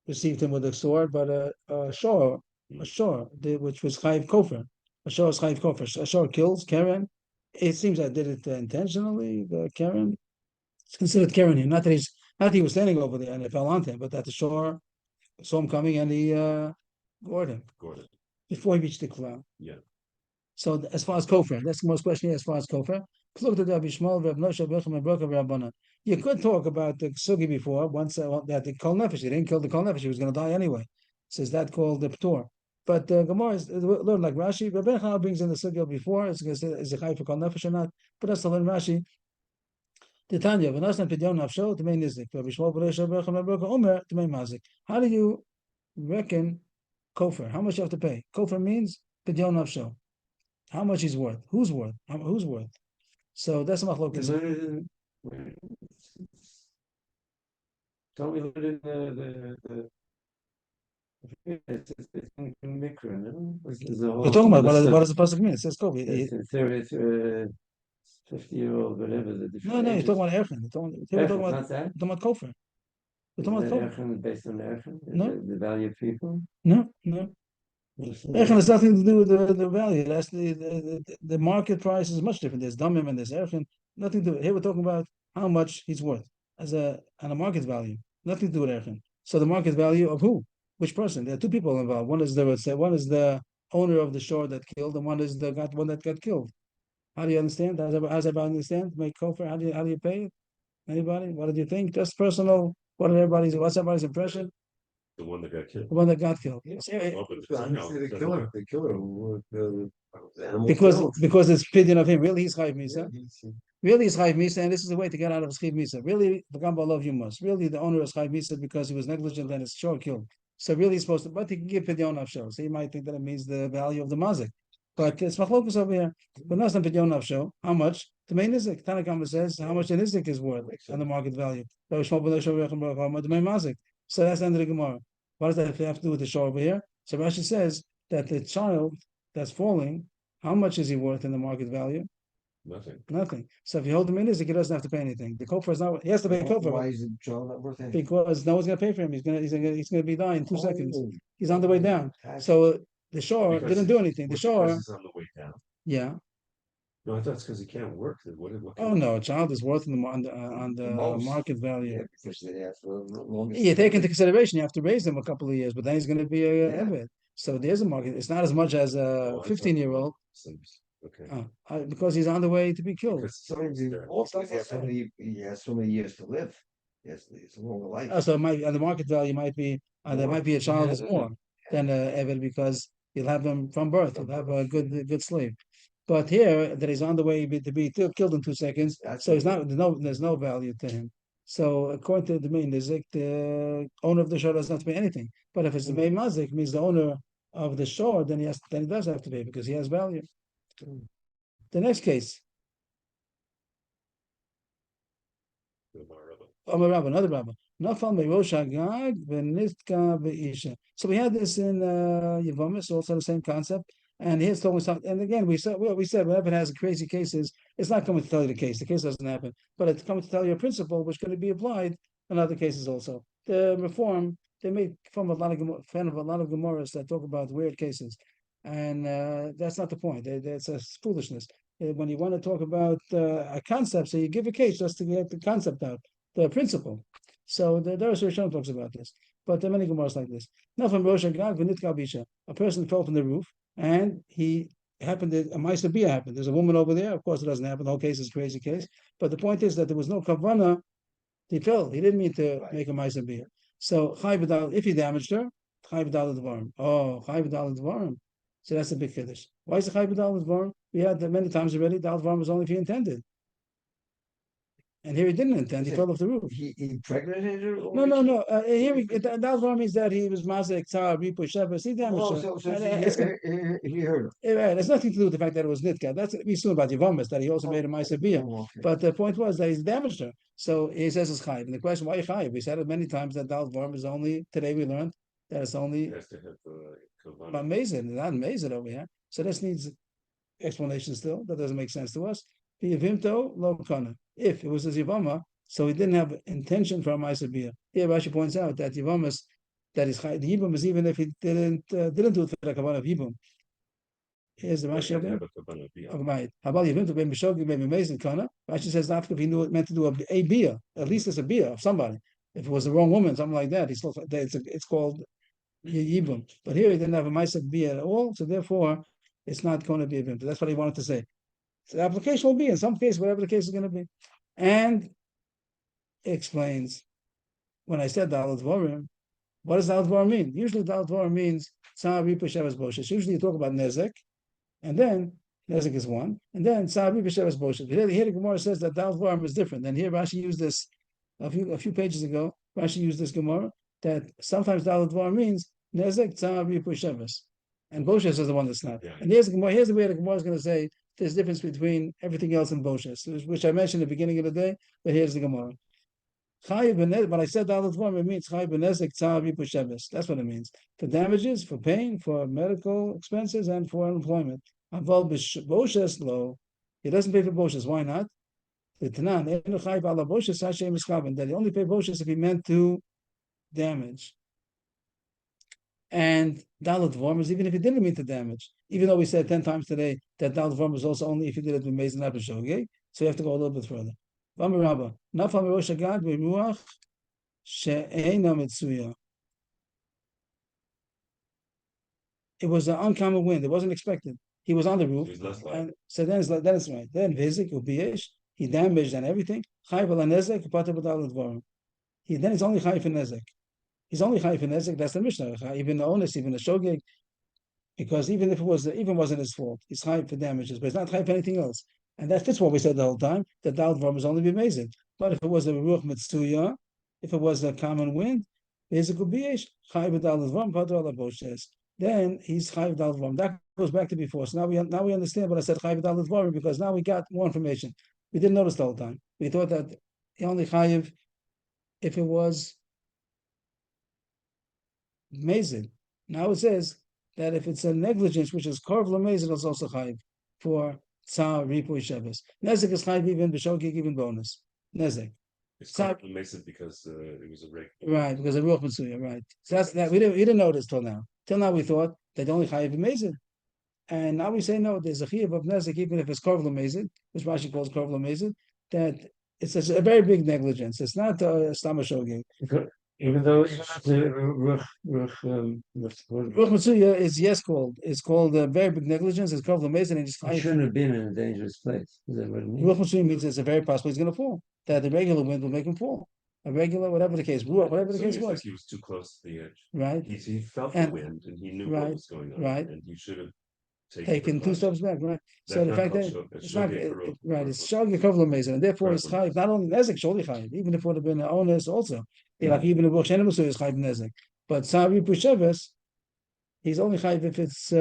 received him with a sword, but a shor, which was Chayiv Kofer. A shor is Chayiv Kofer. A shor kills Karen. It seems I did it intentionally. The Karen, it's considered Karen here. Not that he was standing over there and it fell onto him, but that the shor saw him coming and he gored him before he reached the cloud. Yeah. So as far as Kofer, that's the most question here as far as Kofer. You could talk about the Sugi before, once that the Kol Nefesh, he didn't kill the Kol Nefesh, he was going to die anyway. Says that called the Ptor. But Gemara is learn like Rashi. Rabbi Chana brings in the Sugi before, is a Chai for Kol Nefesh or not? But that's to learn Rashi. Titania, V'nasnan Pidyon Nafsho, T'mei Nizik, Rabbi Shmuel B'Reish Rabbi Chana Rabbi Omer, T'mei Mazik. How do you reckon Kofer? How much you have to pay? Kofer means Pidyon Nafsho. How much he's worth? Who's worth? Who's worth? So that's my focus. Don't we learn in it's in Mikra, no? We're talking about what does the pasuk mean? It says Kofi. It's 50-year-old, whatever the different. No, you're talking about Erchen. We're talking about Kofer. We're talking about Kofer. Based on Erchen? No. The value of people? No. Erchen has nothing to do with the value. That's the market price is much different. There's Damim and there's Erchen. Nothing to do. Here we're talking about how much he's worth on a market value. Nothing to do with Erchen. So the market value of who? Which person? There are two people involved. One is the owner of the shore that killed, and one is the one that got killed. How do you understand? How's everybody understand? Make Kofer. How do you pay it? Anybody? What did you think? Just personal. What's everybody's impression? The one that got killed. The one that got killed. The killer. Because it's pidyon of him. Really, he's Chayiv Misa. Really, he's Chayiv Misa, and this is the way to get out of his Chayiv Misa. Really, the Gamba love you must. Really, the owner is Chayiv Misa because he was negligent and his shore killed. So really, he's supposed to, but he can give pidyon of show. So you might think that it means the value of the mazik. But it's machlokus over here. But not some pidyon of show. How much? The main nizik. Tanakh says how much the nizik is worth on the market value. So that's the end of the Gemara. What does that have to do with the shore over here? So Rashi says that the child that's falling, how much is he worth in the market value? Nothing. So if you hold him in nizik, he doesn't have to pay anything. The kofer is not. He has to pay kofer. Why is the child not worth anything? Because no one's going to pay for him. He's going to be dying in 2 seconds. He's on the way down. So the shore didn't do anything. The shore is on the way down. Yeah. No, I thought it's because he can't work. What Oh no, a child is worth on the market value. Yeah, because they have to You take into consideration you have to raise him a couple of years, but then he's going to be a Eved. So there's a market. It's not as much as a 15-year-old. Okay. Because he's on the way to be killed. Also, he has so many years to live. Yes, it's a longer life. So the market value might be there might be a child who's more than Eved because he'll have them from birth. He'll have a good slave. But here that he's on the way to be killed in 2 seconds, so he's not. There's no value to him. So according to the main nizik, the owner of the shore doesn't have to pay anything. But if it's the main mazik, means the owner of the shore, then he does have to pay because he has value. The next case, another rabba. Nafal merosh hagag v'nitka be'isha. So we had this in Yevomis, also the same concept. And here's talking something. And again, we said whenever it has crazy cases, it's not coming to tell you the case. The case doesn't happen, but it's coming to tell you a principle which can be applied in other cases also. The reform, they made fun of a lot of Gemaras that talk about weird cases, and that's not the point. That's a foolishness. When you want to talk about a concept, so you give a case just to get the concept out, the principle. So the Rosh Hashanah talks about this, but there are many Gemaras like this. Now from Rosh Hashanah, a person fell from the roof and he happened that a Ma'aser Bia happened. There's a woman over there. Of course, it doesn't happen. The whole case is a crazy case. But the point is that there was no kavana. He fell. He didn't mean to make a Ma'aser Bia. So if he damaged her, Chai B'dal Dvarim. Oh, Chai B'dal Dvarim. So that's a big kiddush. Why is it Chai B'dal Dvarim? We had that many times already. Dal Dvarim was only if he intended. And here he didn't intend. He fell off the roof. He impregnated her? No. Here that means that he was Mazek Tzar Ripo Shabbos. He damaged Oh, her. so he heard Right, it has nothing to do with the fact that it was Nitka. That's we assume about Yevomis, that he also made a Ma'aser Bia. Okay. But the point was that he's damaged her. So he says it's Chayiv. And the question, why Chayiv? We said it many times that Dal Dvarim is only, today we learned that it's only It has to have kavanah. amazing, not amazing over here. So this needs explanation still. That doesn't make sense to us. V'yivimto lo kana. If it was a Yivama, so he didn't have intention for a Ma'aser Bia. Here Rashi points out that Yivamas, that is the Yibum is even if he didn't do it for the kavanah of Yibum. Here's the Rashi over there. Right. How about Yivim to be Mishogi, maybe amazing kana? Rashi says after if he knew it meant to do a bia, at least it's a bia of somebody. If it was the wrong woman, something like that, it's called Yibum. But here he didn't have a Ma'aser Bia at all, so therefore it's not going to be a Yibum. That's what he wanted to say. So the application will be in some case, whatever the case is going to be. And explains when I said Dal Dvarim, what does Dal Dvarim mean? Usually Dal Dvarim means Tzar Ripa Sheves Boshes. Usually you talk about Nezek, and then Nezek is one, and then Tzar Ripa Sheves Boshes. Here the Gemara says that Dal Dvarim is different. And here Rashi used this a few pages ago. Rashi used this Gemara that sometimes Dal Dvarim means Nezek Tzar Ripa Sheves, and Boshes is the one that's not. Yeah. And here's the way the Gemara is going to say there's a difference between everything else and Boshes, which I mentioned at the beginning of the day. But here's the Gemara. When I said Dal Dvarim, it means Chai B'Nezek Tzar Ripa Sheves. That's what it means. For damages, for pain, for medical expenses, and for unemployment. Aval Boshes lo. He doesn't pay for Boshes. Why not? The Tanan, that he only pay Boshes if he meant to damage. And Dal Dvarim is even if he didn't mean to damage. Even though we said 10 times today that Dal Dvarim is also only if he did it with Mazen Episode, okay? So you have to go a little bit further. It was an uncommon wind. It wasn't expected. He was on the roof. And so then it's right. Then Vizik Ubiyesh, he damaged and everything. Then he's only Chai for Nezek. He's only Chai for Nezek. That's the Mishnah. Even the onus, even the Shogeg, because even if it wasn't his fault, he's Chai for damages, but it's not Chai for anything else. And that fits what we said the whole time, that Dal Dvarim is only be amazing. But if it was a Ruach Mitsuya, if it was a common wind, then he's Chai Dal Dvarim. That goes back to before. So now we understand what I said Chai Dal Dvarim, because now we got more information. We didn't notice the whole time. We thought that he only Chayiv if it was amazing. Now it says that if it's a negligence, which is Korv Lamazin, it's also Chayiv for Tzar Ripu Shabbos. Nezek is Chayiv even B'Shogeg, even bonus. Nezek. It's amazing because it was a regular. Right, because of Ruach Mitsuya, right. So that's that. We didn't know this till now. Till now we thought that only Chayiv Amazing. And now we say no, there's a Chayiv of Nezek, even if it's Korv Lamazin, which Rashi calls Korv Lamazin, that it's a very big negligence. It's not Stama Shogeg. Even though it's Ruach Mitsuya is called a very big negligence. It's Korv Lamazin, and just he shouldn't have been in a dangerous place. Is that what it means? Ruach Mitsuya means it's a very possible he's going to fall. That the regular wind will make him fall. A regular, whatever the case, whatever the case was. Like he was too close to the edge. Right. He felt the wind and he knew what was going on. Right. And he should have taken two steps back, right? So the fact that it's not right, it's shogeg equivalent mason, and therefore it's chayiv not only nezek, sholi chayiv, even if it would have been an onus also. Like even if Shenem is chayiv nezek, but Sari Pusheves, he's only chayiv if it's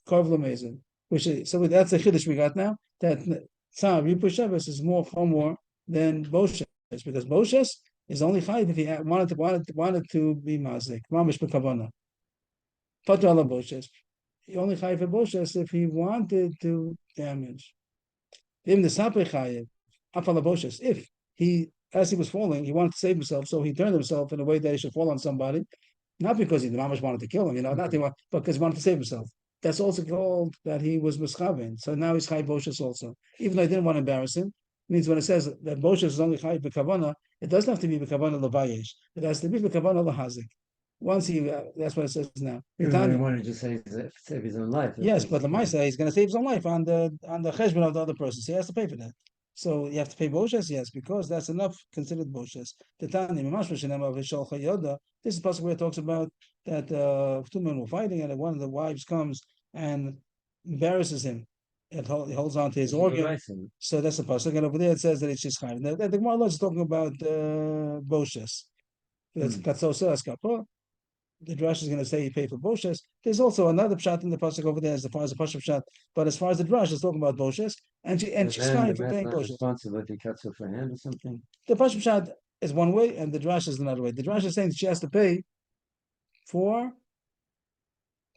equivalent mason, which is so that's the chiddush we got now, that Sari Pusheves is more chomor than Boshes, because Boshes is only chayiv if he wanted to be mazik, mamish b'kavana. Patra ala Boshes. He only chayiv for Boshes if he wanted to damage. Even the Sapre chayiv, afala Boshes, if he, as he was falling, he wanted to save himself, so he turned himself in a way that he should fall on somebody, not because the mamash wanted to kill him, not because he wanted to save himself. That's also called that he was mischaven. So now he's chayiv Boshes also, even though he didn't want to embarrass him. It means when it says that Boshes is only chayiv b'kavana, it doesn't have to be b'kavana l'vayesh. It has to be b'kavana l'hazik. Once he, that's what it says now. Even though he wanted to save his own life. Yes, but the Maisa, he's going to save his own life on the cheshbon of the other person. So he has to pay for that. So you have to pay Boshes, yes, because that's enough considered Boshes. This is possible where it talks about that two men were fighting, and one of the wives comes and embarrasses him. He holds on to his organ. So that's the pasuk. And over there it says that it's just chayiv. The Gemara is talking about Boshes. That's katzosa askapa. The Drash is going to say he paid for Boshes. There's also another pshat in the pasuk over there as far as the pasuk pshat, but as far as the Drash is talking about Boshes, and she's chayiv for paying Boshes. Responsibility cuts off her hand or something. The pasuk pshat is one way, and the Drash is another way. The Drash is saying that she has to pay for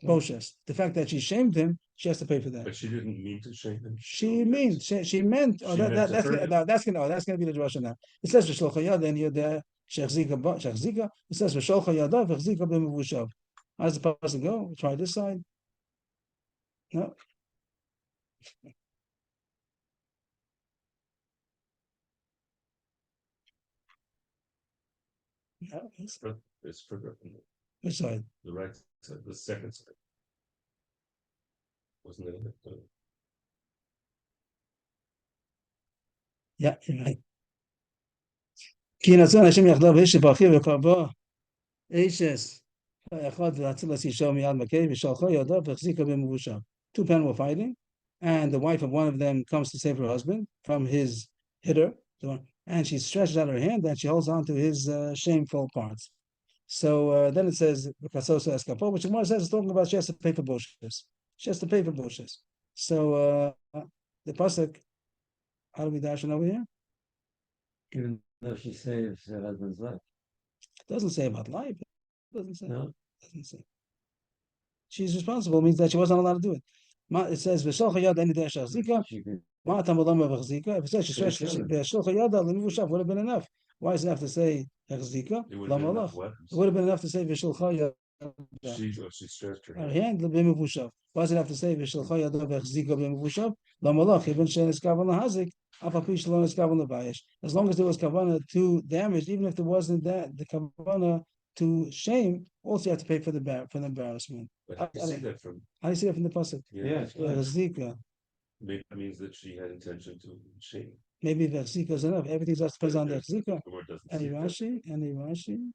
Boshes. The fact that she shamed him, she has to pay for that. But she didn't mean to shame him. She meant. Oh, that's going to be the Drash now. It says v'shlochayad and you're Shechzika. It says v'sholcha yadav v'chzika b'mevushav. How does the pasuk go? We'll try this side. No. No. It's forgotten. Which side? The right side, the second side. Wasn't it? Yeah, you're right. כי נצא השם יחדיו אש ואחיו וקרבו אשס אחד להציל אישו מיד מכה ושלחו ידיו והחזיקה במבושה. Two men were fighting, and the wife of one of them comes to save her husband from his hitter, and she stretches out her hand and she holds on to his shameful parts. So then it says which the Gemara says it's talking about she has to pay for Boshes. She has to pay for Boshes. So the pasuk, how do we dash it over here? Even though she saves her husband's life. It doesn't say about life. It doesn't say. No. It doesn't say. She's responsible means that she wasn't allowed to do it. It says v'sholcha yad any dasha chzika. Ma tamalama v'chzika. If it says she stretched v'sholcha yada l'mivushav, would have been enough. Why does it have to say chzika? It would have been enough to say v'sholcha yada. She stretched her hand l'mivushav. Why does it have to say v'sholcha yada v'chzika l'mivushav? Lamalach even she'nis kavan lahazik. As long as there was kavana to damage, even if there wasn't that the kavana to shame, also you have to pay for the embarrassment. But how do you see that from? How do you see that from the pasuk? Yeah. Maybe that means that she had intention to shame. Maybe v'chzika is enough. Everything else depends on the v'chzika. The word doesn't Any say that. Rashi?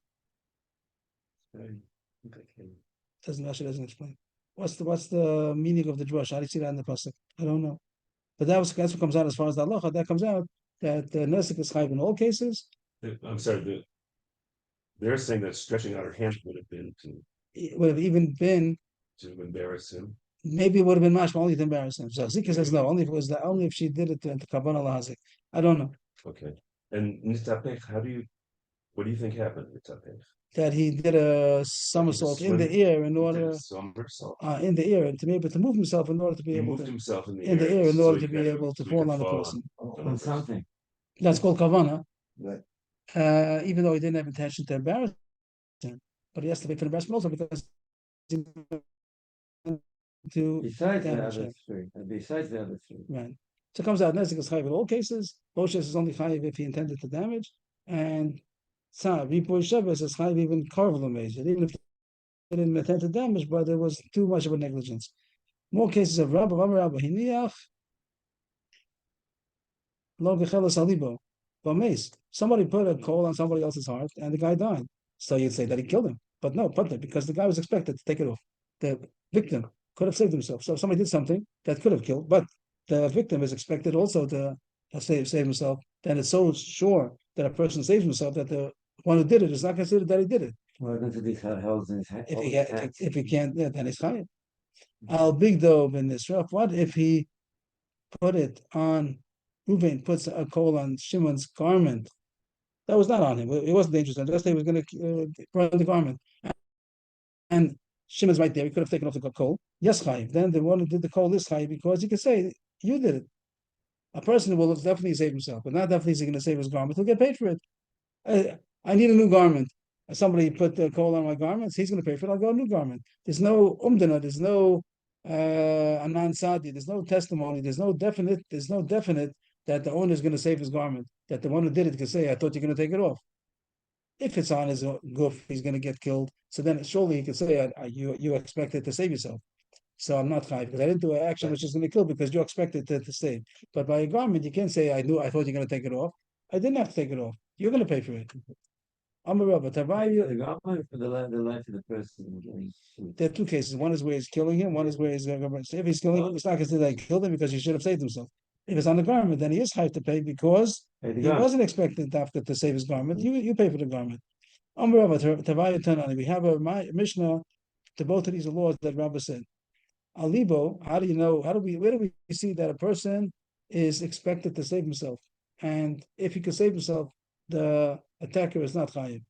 Rashi doesn't explain. What's the meaning of the drush? How do you see that in the pasuk? I don't know. But that's what comes out as far as the halacha. That comes out that the nesek is chayiv in all cases. I'm sorry. They're saying that stretching out her hand would have been It would have even been to embarrass him. Maybe it would have been mashma only to embarrass him. So Zika says no, only if she did it to kavanah lahazik. I don't know. Okay. And nitapech, what do you think happened nitapech? That he did a somersault in the air in order in the air and to be able to move himself in order to be able to himself in the air in order to be able to fall on the person. On something. That's called kavana. Right. Even though he didn't have intention to embarrass him, but he has to pay for the embarrassment also because besides the other three. Right. So it comes out Nezek is chayiv in all cases. Boshes is only chayiv if he intended to damage, and Ripoy Shabbos is chayiv even carvel measure, even if he didn't intend to damage, but there was too much of a negligence. More cases of Rabba Hiniach, Lo Gechelas Alibo, Bames. Somebody put a coal on somebody else's heart, and the guy died. So you'd say that he killed him, but no, because the guy was expected to take it off. The victim could have saved himself. So if somebody did something that could have killed, but the victim is expected also to save himself, then it's so sure that a person saves himself that the one who did it is not considered that he did it. What happens if he's held in his hand? If he can't, yeah, then he's chayiv. Al big dove in this rough. What if he put it on? Reuven puts a coal on Shimon's garment. That was not on him. It wasn't dangerous. Just he was going to burn the garment, and Shimon's right there. He could have taken off the coal. Yes, chayiv. Then the one who did the coal is chayiv because he could say you did it. A person will definitely save himself, but not definitely is he going to save his garment. He'll get paid for it. I need a new garment. Somebody put the coal on my garments. He's going to pay for it. I'll go a new garment. There's no umdana. There's no anan sadi. There's no testimony. There's no definite that the owner is going to save his garment. That the one who did it can say, "I thought you're going to take it off." If it's on his goof, he's going to get killed. So then surely he can say, "You expected to save yourself." So I'm not chayiv because I didn't do an action which is going to kill because you expected to save. But by a garment, you can't say, I thought you're going to take it off. I didn't have to take it off. You're going to pay for it. I'm a rabbi. The garment for the life of the person. There are two cases. One is where he's killing him. One is where he's going to. If he's killing him, it's not considered that he killed him because he should have saved himself. If it's on the garment, then he is chayiv to pay because he wasn't expected after to save his garment. You pay for the garment. I'm a rabbi. We have a Mishnah to both of these laws that Rabbi said. Alibo, how do you know? Where do we see that a person is expected to save himself? And if he can save himself, the attacker is not chayiv.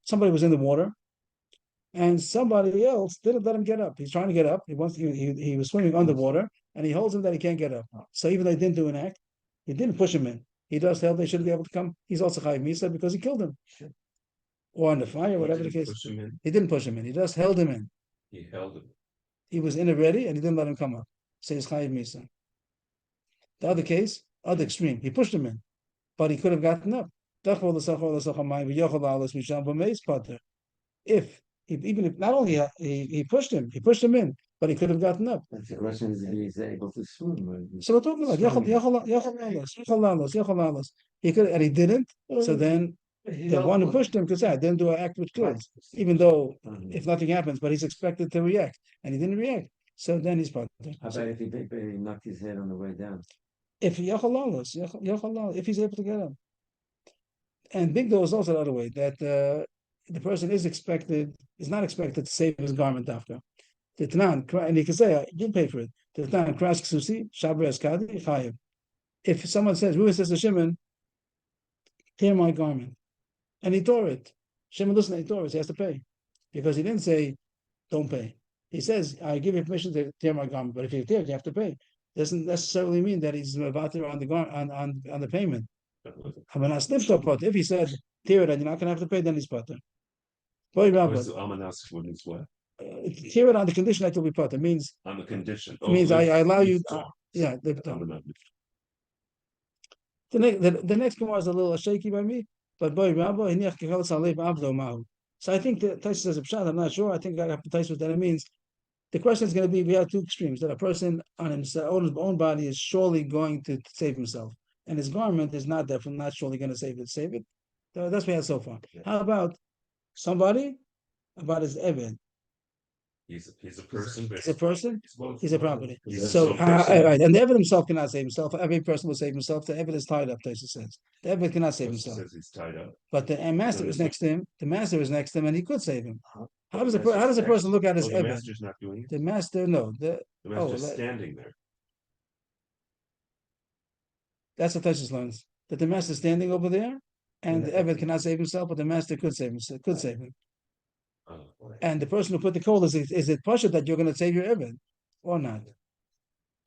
Somebody was in the water, and somebody else didn't let him get up. He's trying to get up. He was swimming underwater, and he holds him that he can't get up. So even though he didn't do an act, he didn't push him in. He just held. They shouldn't be able to come. He's also chayiv misa because he killed him. Or on the fire, whatever the case. He didn't push him in. He just held him in. He held him. He was in it ready, and he didn't let him come up. Says chayiv misa. The other case, other extreme, he pushed him in, but he could have gotten up. Even if not only he pushed him in, but he could have gotten up. The question is if he's able to swim. So we're talking about he could, and he didn't. So then the one who pushed him could say, "I didn't do an act which kills," even though if nothing happens, but he's expected to react, and he didn't react. So then he's part of it. How about if he knocked his head on the way down? If if he's able to get up. And big though is also the other way that the person is not expected to save his garment after. And he can say, "You pay for it." If someone says, "Who says to Shimon, tear my garment," and he tore it, Shimon listened, he tore it, so he has to pay because he didn't say, "Don't pay." He says, "I give you permission to tear my garment, but if you tear it, you have to pay." Doesn't necessarily mean that he's about to on the payment. If he said tear it and you're not going to have to pay, then he's pater. Tear it on the condition that you'll be pater means on the condition. Means I allow you. Yeah. The next Gemara is a little shaky by me, but boy, Rabbi, so I think the Taisa says a pshat. I'm not sure. I think I have to Taisa that it means. The question is going to be: we have two extremes that a person on himself, on his own body, is surely going to save himself, and his garment is not definitely not surely going to save it. That's what we had so far. How about somebody about his eved? He's a person. He's a person. He's a property. He's right, and the Eved himself cannot save himself. Every person will save himself. The Eved is tied up. Taisa says the Eved cannot save himself. Says he's tied up. But the master is next to him. The master is next to him, and he could save him. How does a person look at his the Eved? master's not doing it. The master, no. The master's standing there. That's what Taisa learns. That the master is standing over there, and the Eved cannot save himself, but the master could save him. Could save him. And the person who put the coal is it pasha that you're going to save your Eved or not?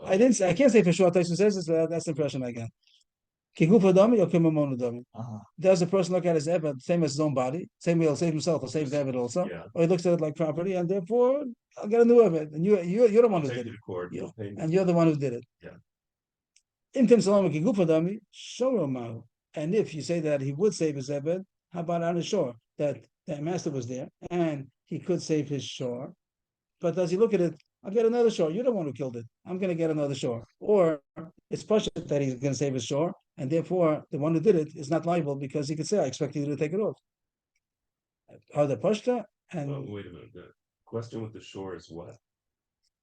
I can't say for sure. Tyson says this, but that's the impression I get. Does the person look at his Eved same as his own body? Same way he'll save himself, he'll save the Eved also, or he looks at it like property, and therefore I'll get a new Eved, and you're the one who did it, and you're the one who did it. And if you say that he would save his Eved, how about on the shore that the master was there and he could save his shore, but does he look at it? I'll get another shore. You're the one who killed it. I'm going to get another shore. Or it's pasha that he's going to save his shore, and therefore the one who did it is not liable because he could say, "I expect you to take it off." Are the Pashta Oh, and wait a minute. The question with the shore is what?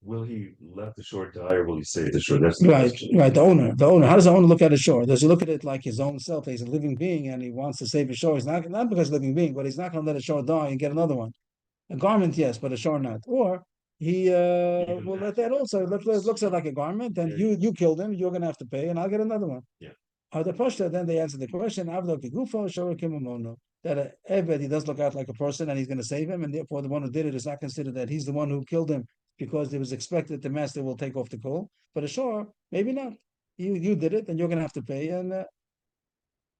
Will he let the shore die or will he save the shore? That's the right, question. right. The owner. How does the owner look at a shore? Does he look at it like his own self? He's a living being and he wants to save his shore. He's not because living being, but he's not going to let a shore die and get another one. A garment, yes, but a shore not. Or he Even will that. let that also looks at like a garment, and you killed him. You're going to have to pay, and I'll get another one. Yeah. The Pashta, then they answer the question, Avdok Gufo, Shorakimamono, that a Eved, he does look out like a person and he's going to save him, and therefore the one who did it is not considered that he's the one who killed him because it was expected the master will take off the coal. But a shore, maybe not. You did it, and you're going to have to pay, and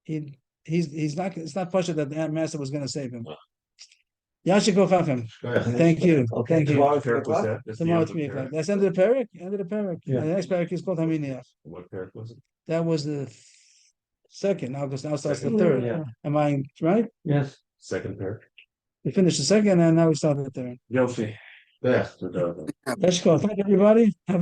he's not. It's not Pashta that the master was going to save him. Yashikov Afim. Thank you. Okay, Thank you. tomorrow, What parak was that? That's the Tomorrow end at of 3 the o'clock. parak. That's end of the parak. End of the parak. Yeah. The next parak is called Haminiach. What parak was it? That was the second. Now starts the Second. third. Yeah. Am I right? Yes. Second parak. We finished the second, and now we start the third. Yofi. Yes. Let's go. Thank everybody. Have a